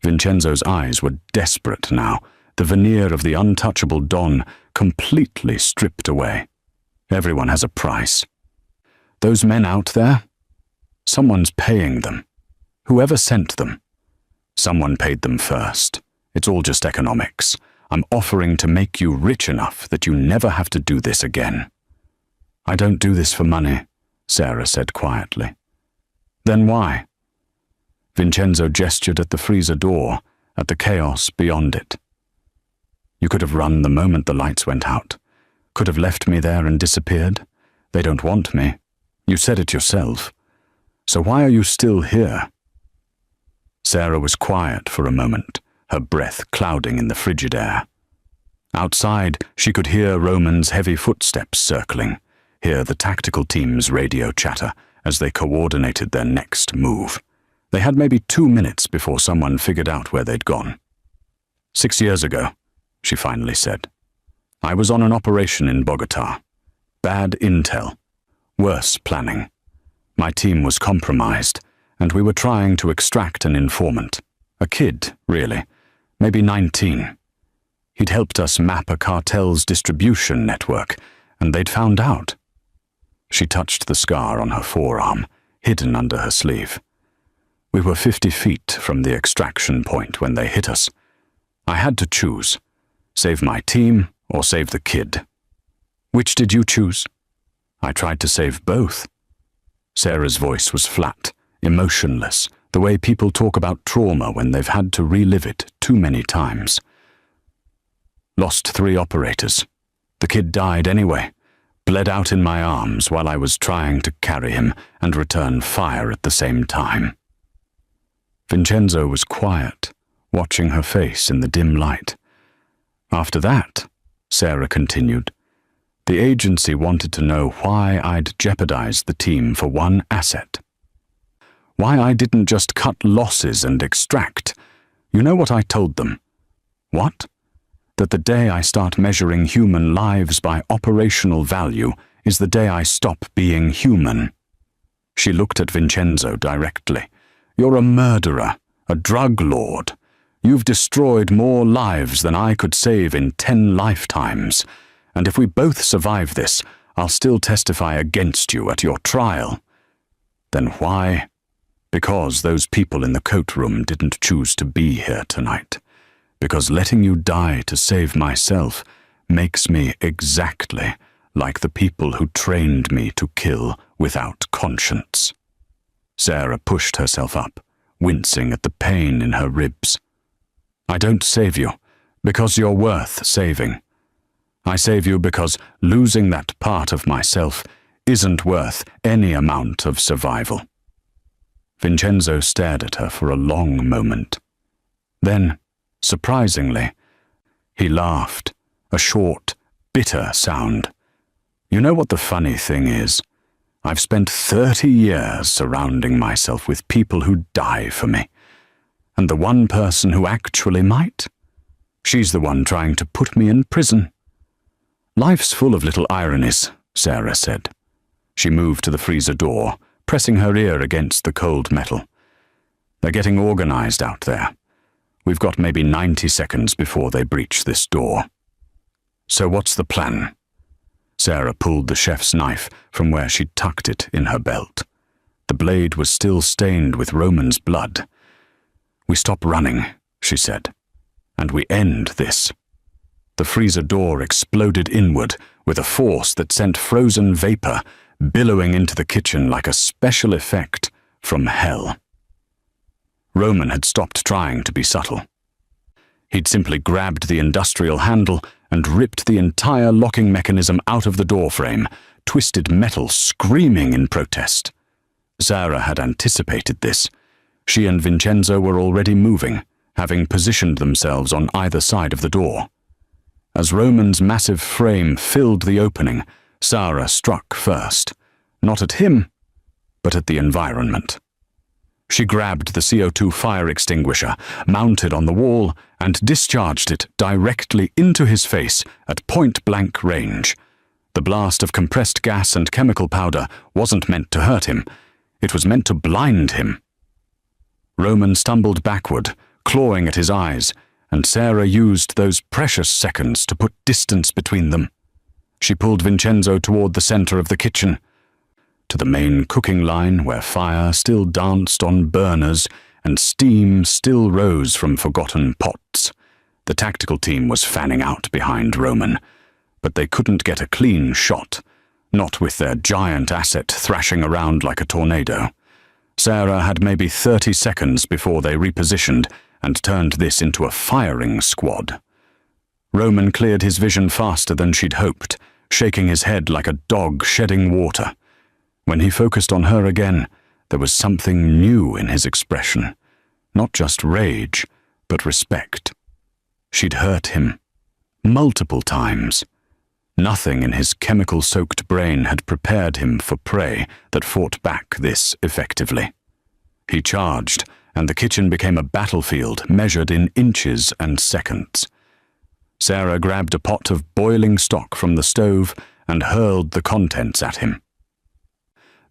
Vincenzo's eyes were desperate now, the veneer of the untouchable Don completely stripped away. Everyone has a price. Those men out there? Someone's paying them. Whoever sent them. Someone paid them first. It's all just economics. I'm offering to make you rich enough that you never have to do this again. "I don't do this for money," Sarah said quietly. "Then why?" Vincenzo gestured at the freezer door, at the chaos beyond it. "You could have run the moment the lights went out. Could have left me there and disappeared. They don't want me. You said it yourself. So why are you still here?" Sarah was quiet for a moment, her breath clouding in the frigid air. Outside, she could hear Roman's heavy footsteps circling, hear the tactical team's radio chatter as they coordinated their next move. They had maybe 2 minutes before someone figured out where they'd gone. 6 years ago, she finally said. "I was on an operation in Bogota. Bad intel. Worse planning. My team was compromised, and we were trying to extract an informant. A kid, really. Maybe 19. He'd helped us map a cartel's distribution network, and they'd found out." She touched the scar on her forearm, hidden under her sleeve. "We were 50 feet from the extraction point when they hit us. I had to choose. Save my team or save the kid. Which did you choose?" "I tried to save both." Sarah's voice was flat, emotionless, the way people talk about trauma when they've had to relive it too many times. Lost 3 operators. The kid died anyway, bled out in my arms while I was trying to carry him and return fire at the same time. Vincenzo was quiet, watching her face in the dim light. After that, Sarah continued, the agency wanted to know why I'd jeopardized the team for one asset. Why I didn't just cut losses and extract. You know what I told them? What? That the day I start measuring human lives by operational value is the day I stop being human. She looked at Vincenzo directly. You're a murderer, a drug lord. You've destroyed more lives than I could save in 10 lifetimes. And if we both survive this, I'll still testify against you at your trial. Then why? Because those people in the coat room didn't choose to be here tonight. Because letting you die to save myself makes me exactly like the people who trained me to kill without conscience. Sarah pushed herself up, wincing at the pain in her ribs. I don't save you because you're worth saving. I save you because losing that part of myself isn't worth any amount of survival. Vincenzo stared at her for a long moment. Then, surprisingly, he laughed, a short, bitter sound. You know what the funny thing is? I've spent 30 years surrounding myself with people who die for me. And the one person who actually might? She's the one trying to put me in prison. Life's full of little ironies, Sarah said. She moved to the freezer door, pressing her ear against the cold metal. They're getting organized out there. We've got maybe 90 seconds before they breach this door. So what's the plan? Sarah pulled the chef's knife from where she'd tucked it in her belt. The blade was still stained with Roman's blood. We stop running, she said, and we end this. The freezer door exploded inward with a force that sent frozen vapor billowing into the kitchen like a special effect from hell. Roman had stopped trying to be subtle. He'd simply grabbed the industrial handle and ripped the entire locking mechanism out of the doorframe, twisted metal screaming in protest. Sarah had anticipated this. She and Vincenzo were already moving, having positioned themselves on either side of the door. As Roman's massive frame filled the opening, Sarah struck first, not at him, but at the environment. She grabbed the CO2 fire extinguisher, mounted on the wall, and discharged it directly into his face at point-blank range. The blast of compressed gas and chemical powder wasn't meant to hurt him. It was meant to blind him. Roman stumbled backward, clawing at his eyes, and Sarah used those precious seconds to put distance between them. She pulled Vincenzo toward the center of the kitchen, to the main cooking line where fire still danced on burners and steam still rose from forgotten pots. The tactical team was fanning out behind Roman, but they couldn't get a clean shot, not with their giant asset thrashing around like a tornado. Sarah had maybe 30 seconds before they repositioned and turned this into a firing squad. Roman cleared his vision faster than she'd hoped, shaking his head like a dog shedding water. When he focused on her again, there was something new in his expression. Not just rage, but respect. She'd hurt him. Multiple times. Nothing in his chemical-soaked brain had prepared him for prey that fought back this effectively. He charged, and the kitchen became a battlefield measured in inches and seconds. Sarah grabbed a pot of boiling stock from the stove and hurled the contents at him.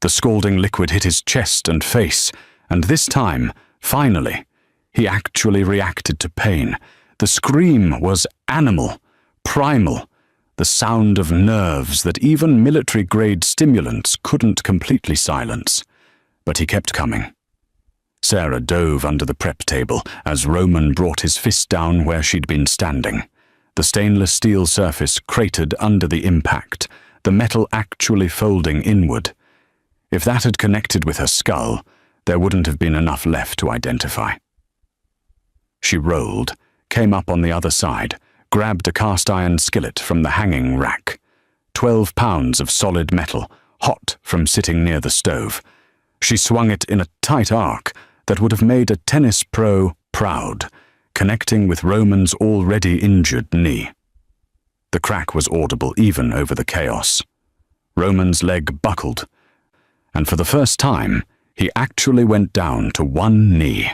The scalding liquid hit his chest and face, and this time, finally, he actually reacted to pain. The scream was animal, primal, the sound of nerves that even military-grade stimulants couldn't completely silence. But he kept coming. Sarah dove under the prep table as Roman brought his fist down where she'd been standing. The stainless steel surface cratered under the impact, the metal actually folding inward. If that had connected with her skull, there wouldn't have been enough left to identify. She rolled, came up on the other side, grabbed a cast-iron skillet from the hanging rack. 12 pounds of solid metal, hot from sitting near the stove. She swung it in a tight arc that would have made a tennis pro proud, connecting with Roman's already injured knee. The crack was audible even over the chaos. Roman's leg buckled, and for the first time, he actually went down to one knee.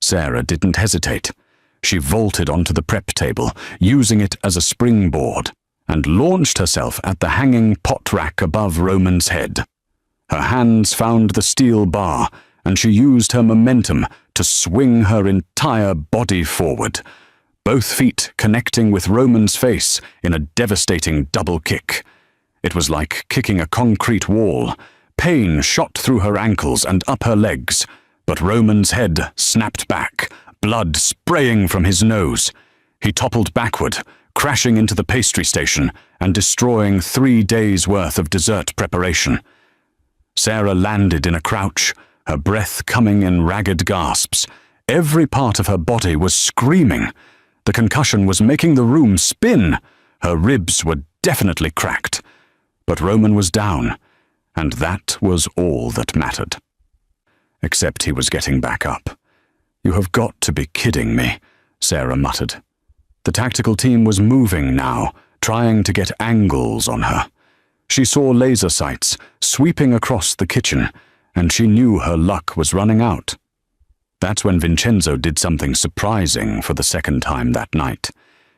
Sarah didn't hesitate. She vaulted onto the prep table, using it as a springboard, and launched herself at the hanging pot rack above Roman's head. Her hands found the steel bar, and she used her momentum to swing her entire body forward, both feet connecting with Roman's face in a devastating double kick. It was like kicking a concrete wall. Pain shot through her ankles and up her legs, but Roman's head snapped back, blood spraying from his nose. He toppled backward, crashing into the pastry station and destroying 3 days' worth of dessert preparation. Sarah landed in a crouch, her breath coming in ragged gasps. Every part of her body was screaming. The concussion was making the room spin. Her ribs were definitely cracked. But Roman was down, and that was all that mattered. Except he was getting back up. "You have got to be kidding me," Sarah muttered. The tactical team was moving now, trying to get angles on her. She saw laser sights sweeping across the kitchen, and she knew her luck was running out. That's when Vincenzo did something surprising for the second time that night.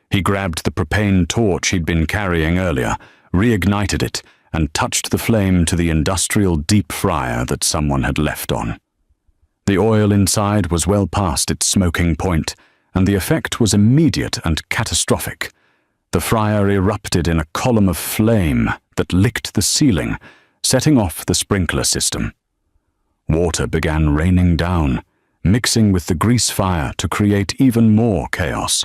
He grabbed the propane torch he'd been carrying earlier, reignited it, and touched the flame to the industrial deep fryer that someone had left on. The oil inside was well past its smoking point, and the effect was immediate and catastrophic. The fryer erupted in a column of flame that licked the ceiling, setting off the sprinkler system. Water began raining down, mixing with the grease fire to create even more chaos.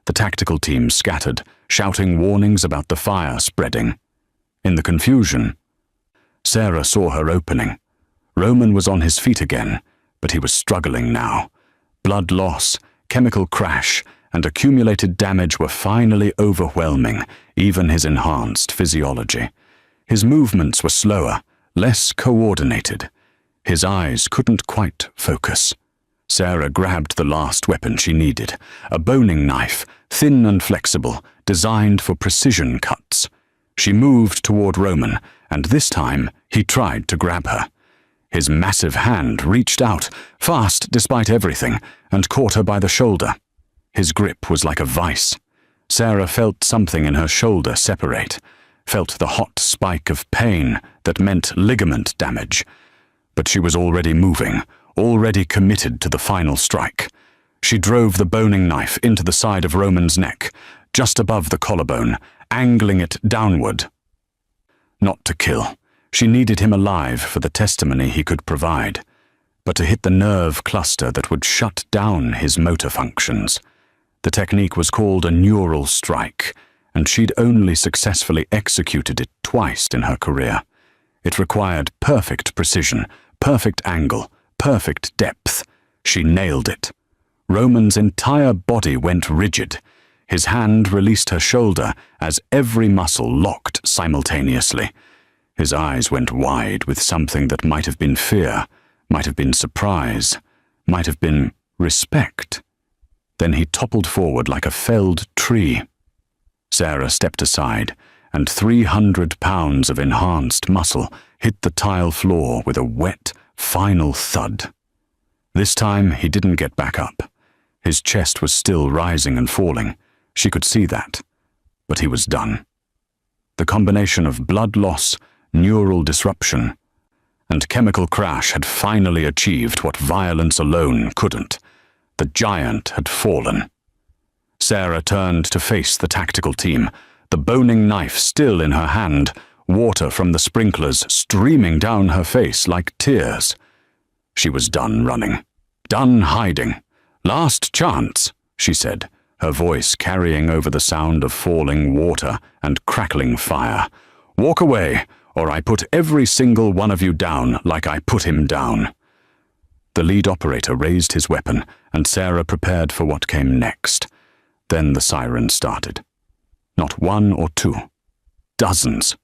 The tactical team scattered, shouting warnings about the fire spreading. In the confusion, Sarah saw her opening. Roman was on his feet again, but he was struggling now. Blood loss, chemical crash, and accumulated damage were finally overwhelming even his enhanced physiology. His movements were slower, less coordinated. His eyes couldn't quite focus. Sarah grabbed the last weapon she needed, a boning knife, thin and flexible, designed for precision cuts. She moved toward Roman, and this time he tried to grab her. His massive hand reached out, fast despite everything, and caught her by the shoulder. His grip was like a vice. Sarah felt something in her shoulder separate, felt the hot spike of pain that meant ligament damage. But she was already moving, already committed to the final strike. She drove the boning knife into the side of Roman's neck, just above the collarbone, angling it downward. Not to kill. She needed him alive for the testimony he could provide, but to hit the nerve cluster that would shut down his motor functions. The technique was called a neural strike, and she'd only successfully executed it twice in her career. It required perfect precision, perfect angle, perfect depth. She nailed it. Roman's entire body went rigid. His hand released her shoulder as every muscle locked simultaneously. His eyes went wide with something that might have been fear, might have been surprise, might have been respect. Then he toppled forward like a felled tree. Sarah stepped aside, and 300 pounds of enhanced muscle hit the tile floor with a wet, final thud. This time he didn't get back up. His chest was still rising and falling. She could see that. But he was done. The combination of blood loss, neural disruption, and chemical crash had finally achieved what violence alone couldn't. The giant had fallen. Sarah turned to face the tactical team, the boning knife still in her hand, water from the sprinklers streaming down her face like tears. She was done running, done hiding. "Last chance," she said, her voice carrying over the sound of falling water and crackling fire. "Walk away, or I put every single one of you down like I put him down." The lead operator raised his weapon, and Sarah prepared for what came next. Then the siren started. Not one or two. Dozens.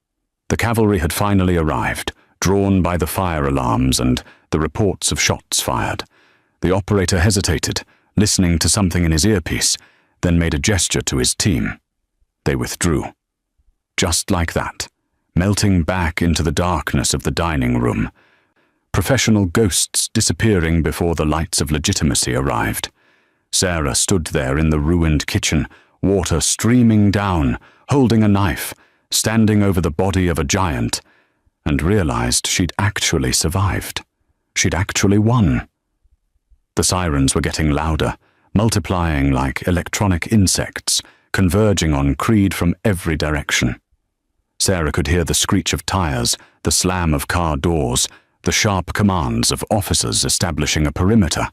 The cavalry had finally arrived, drawn by the fire alarms and the reports of shots fired. The operator hesitated, listening to something in his earpiece, then made a gesture to his team. They withdrew. Just like that, melting back into the darkness of the dining room. Professional ghosts disappearing before the lights of legitimacy arrived. Sarah stood there in the ruined kitchen, water streaming down, holding a knife, standing over the body of a giant, and realized she'd actually survived. She'd actually won. The sirens were getting louder, multiplying like electronic insects, converging on Creed from every direction. Sarah could hear the screech of tires, the slam of car doors, the sharp commands of officers establishing a perimeter.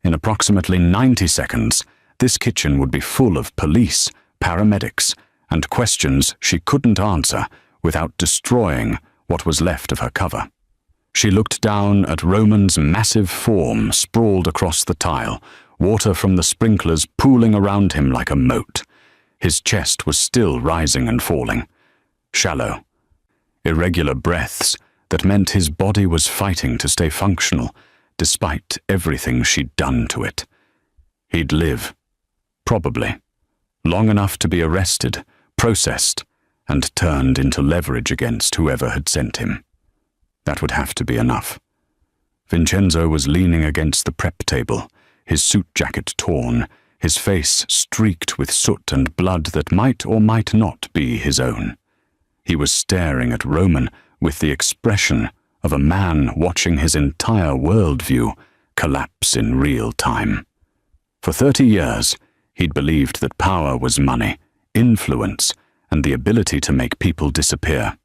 In approximately 90 seconds, this kitchen would be full of police, paramedics, and questions she couldn't answer without destroying what was left of her cover. She looked down at Roman's massive form sprawled across the tile, water from the sprinklers pooling around him like a moat. His chest was still rising and falling. Shallow, irregular breaths that meant his body was fighting to stay functional, despite everything she'd done to it. He'd live, probably, long enough to be arrested, processed, and turned into leverage against whoever had sent him. That would have to be enough. Vincenzo was leaning against the prep table, his suit jacket torn, his face streaked with soot and blood that might or might not be his own. He was staring at Roman with the expression of a man watching his entire worldview collapse in real time. For 30 years, he'd believed that power was money, influence, and the ability to make people disappear.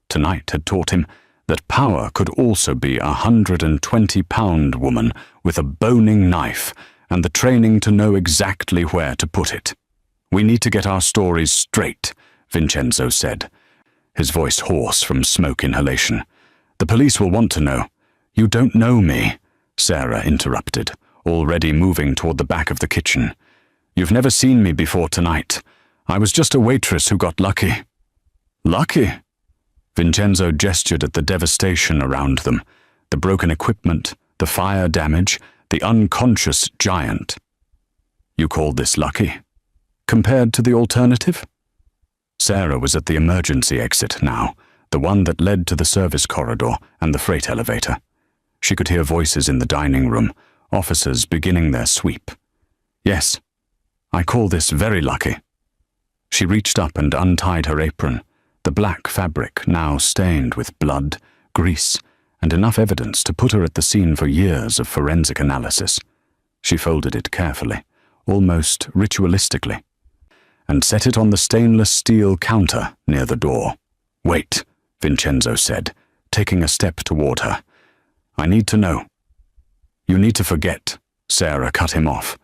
Tonight had taught him that power could also be a 120-pound woman with a boning knife and the training to know exactly where to put it. "We need to get our stories straight," Vincenzo said, his voice hoarse from smoke inhalation. "The police will want to know." "You don't know me," Sarah interrupted, already moving toward the back of the kitchen. "You've never seen me before tonight. I was just a waitress who got lucky." "Lucky?" Vincenzo gestured at the devastation around them, the broken equipment, the fire damage, the unconscious giant. "You call this lucky? Compared to the alternative?" Sarah was at the emergency exit now, the one that led to the service corridor and the freight elevator. She could hear voices in the dining room, officers beginning their sweep. "Yes, I call this very lucky." She reached up and untied her apron, the black fabric now stained with blood, grease, and enough evidence to put her at the scene for years of forensic analysis. She folded it carefully, almost ritualistically, and set it on the stainless steel counter near the door. "Wait," Vincenzo said, taking a step toward her. "I need to know." "You need to forget," Sarah cut him off.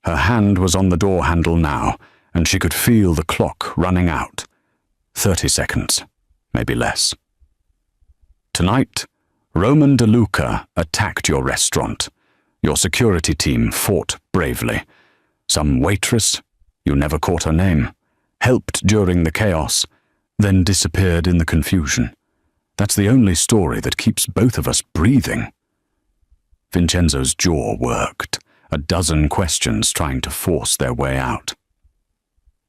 Her hand was on the door handle now, and she could feel the clock running out. 30 seconds, maybe less. "Tonight, Roman DeLuca attacked your restaurant. Your security team fought bravely. Some waitress, you never caught her name, helped during the chaos, then disappeared in the confusion. That's the only story that keeps both of us breathing." Vincenzo's jaw worked, a dozen questions trying to force their way out.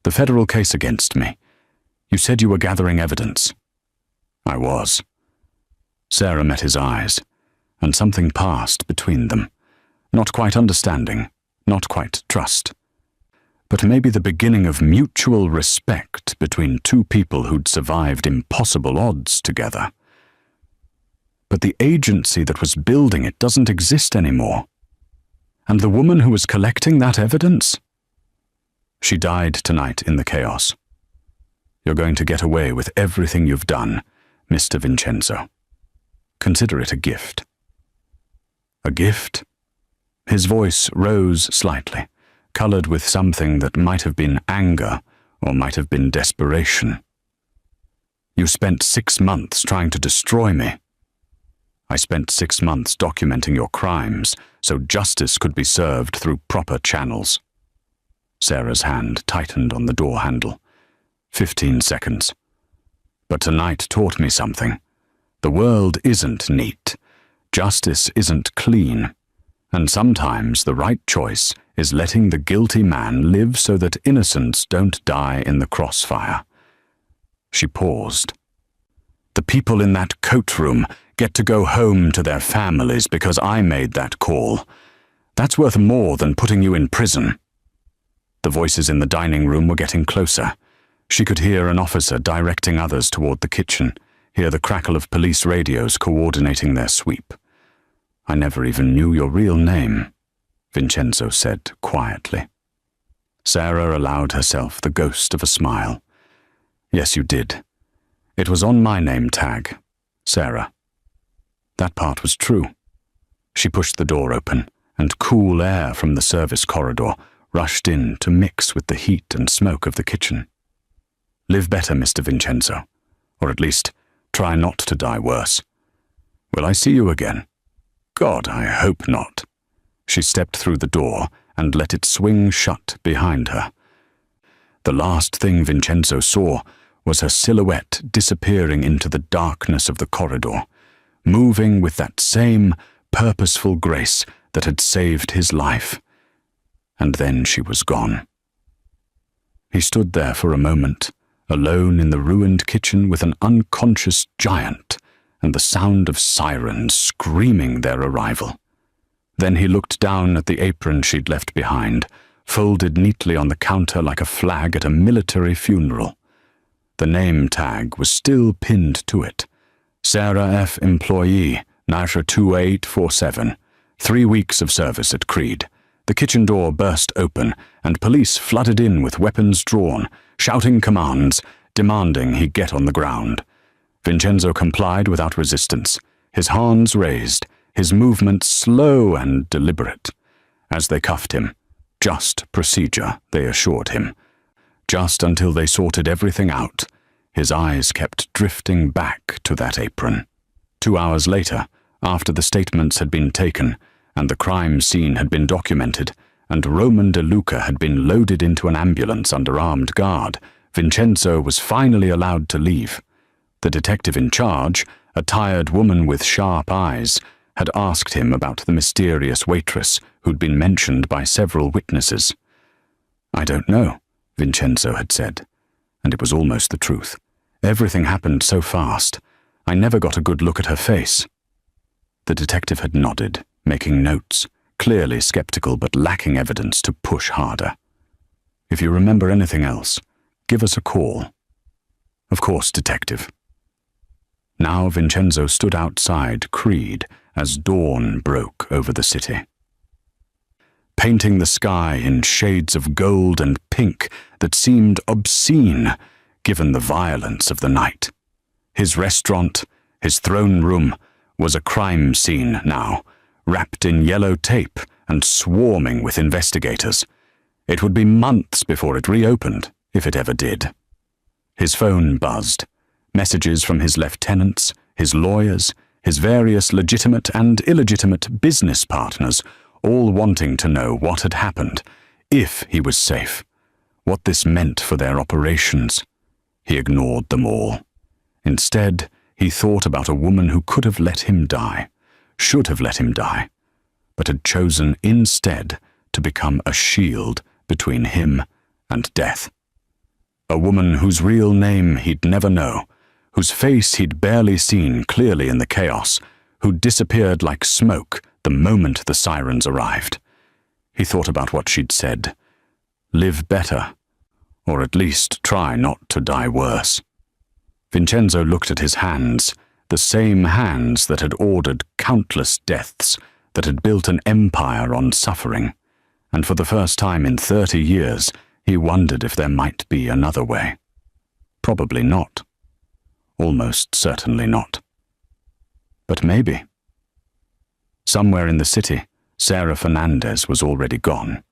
"The federal case against me. You said you were gathering evidence." "I was." Sarah met his eyes, and something passed between them. Not quite understanding, not quite trust, but maybe the beginning of mutual respect between two people who'd survived impossible odds together. But the agency that was building it doesn't exist anymore. And the woman who was collecting that evidence? She died tonight in the chaos. You're going to get away with everything you've done, Mr. Vincenzo. Consider it a gift." "A gift?" His voice rose slightly, colored with something that might have been anger or might have been desperation. You spent 6 months trying to destroy me. I spent 6 months documenting your crimes so justice could be served through proper channels. Sarah's hand tightened on the door handle. 15 seconds. But tonight taught me something. The world isn't neat. Justice isn't clean. And sometimes the right choice is letting the guilty man live so that innocents don't die in the crossfire. She paused. The people in that coat room get to go home to their families because I made that call. That's worth more than putting you in prison. The voices in the dining room were getting closer. She could hear an officer directing others toward the kitchen, hear the crackle of police radios coordinating their sweep. I never even knew your real name, Vincenzo said quietly. Sarah allowed herself the ghost of a smile. Yes, you did. It was on my name tag, Sarah. That part was true. She pushed the door open, and cool air from the service corridor rushed in to mix with the heat and smoke of the kitchen. Live better, Mr. Vincenzo, or at least try not to die worse. Will I see you again? God, I hope not. She stepped through the door and let it swing shut behind her. The last thing Vincenzo saw was her silhouette disappearing into the darkness of the corridor, moving with that same purposeful grace that had saved his life. And then she was gone. He stood there for a moment, alone in the ruined kitchen with an unconscious giant and the sound of sirens screaming their arrival. Then he looked down at the apron she'd left behind, folded neatly on the counter like a flag at a military funeral. The name tag was still pinned to it. Sarah F. Employee, Nasha 2847. 3 weeks of service at Creed. The kitchen door burst open, and police flooded in with weapons drawn, shouting commands, demanding he get on the ground. Vincenzo complied without resistance, his hands raised, his movements slow and deliberate. As they cuffed him, just procedure, they assured him. Just until they sorted everything out, his eyes kept drifting back to that apron. 2 hours later, after the statements had been taken, and the crime scene had been documented, and Roman De Luca had been loaded into an ambulance under armed guard, Vincenzo was finally allowed to leave. The detective in charge, a tired woman with sharp eyes, had asked him about the mysterious waitress who'd been mentioned by several witnesses. I don't know, Vincenzo had said, and it was almost the truth. Everything happened so fast. I never got a good look at her face. The detective had nodded, making notes, clearly skeptical but lacking evidence to push harder. If you remember anything else, give us a call. Of course, detective. Now Vincenzo stood outside Creed as dawn broke over the city, painting the sky in shades of gold and pink that seemed obscene given the violence of the night. His restaurant, his throne room, was a crime scene now, wrapped in yellow tape and swarming with investigators. It would be months before it reopened, if it ever did. His phone buzzed. Messages from his lieutenants, his lawyers, his various legitimate and illegitimate business partners, all wanting to know what had happened, if he was safe, what this meant for their operations. He ignored them all. Instead, he thought about a woman who could have let him die, should have let him die, but had chosen instead to become a shield between him and death. A woman whose real name he'd never know, whose face he'd barely seen clearly in the chaos, who disappeared like smoke the moment the sirens arrived. He thought about what she'd said. Live better, or at least try not to die worse. Vincenzo looked at his hands, the same hands that had ordered countless deaths, that had built an empire on suffering, and for the first time in 30 years, he wondered if there might be another way. Probably not. Almost certainly not. But maybe. Somewhere in the city, Sarah Fernandez was already gone.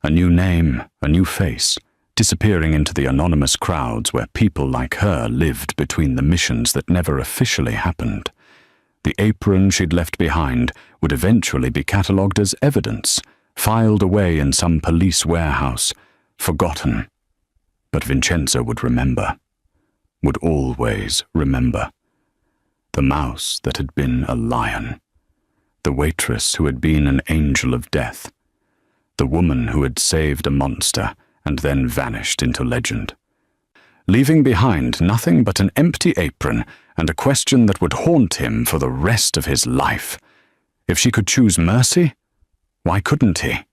A new name, a new face, disappearing into the anonymous crowds where people like her lived between the missions that never officially happened. The apron she'd left behind would eventually be catalogued as evidence, filed away in some police warehouse, forgotten. But Vincenzo would remember, would always remember. The mouse that had been a lion, the waitress who had been an angel of death, the woman who had saved a monster and then vanished into legend, leaving behind nothing but an empty apron and a question that would haunt him for the rest of his life. If she could choose mercy, why couldn't he?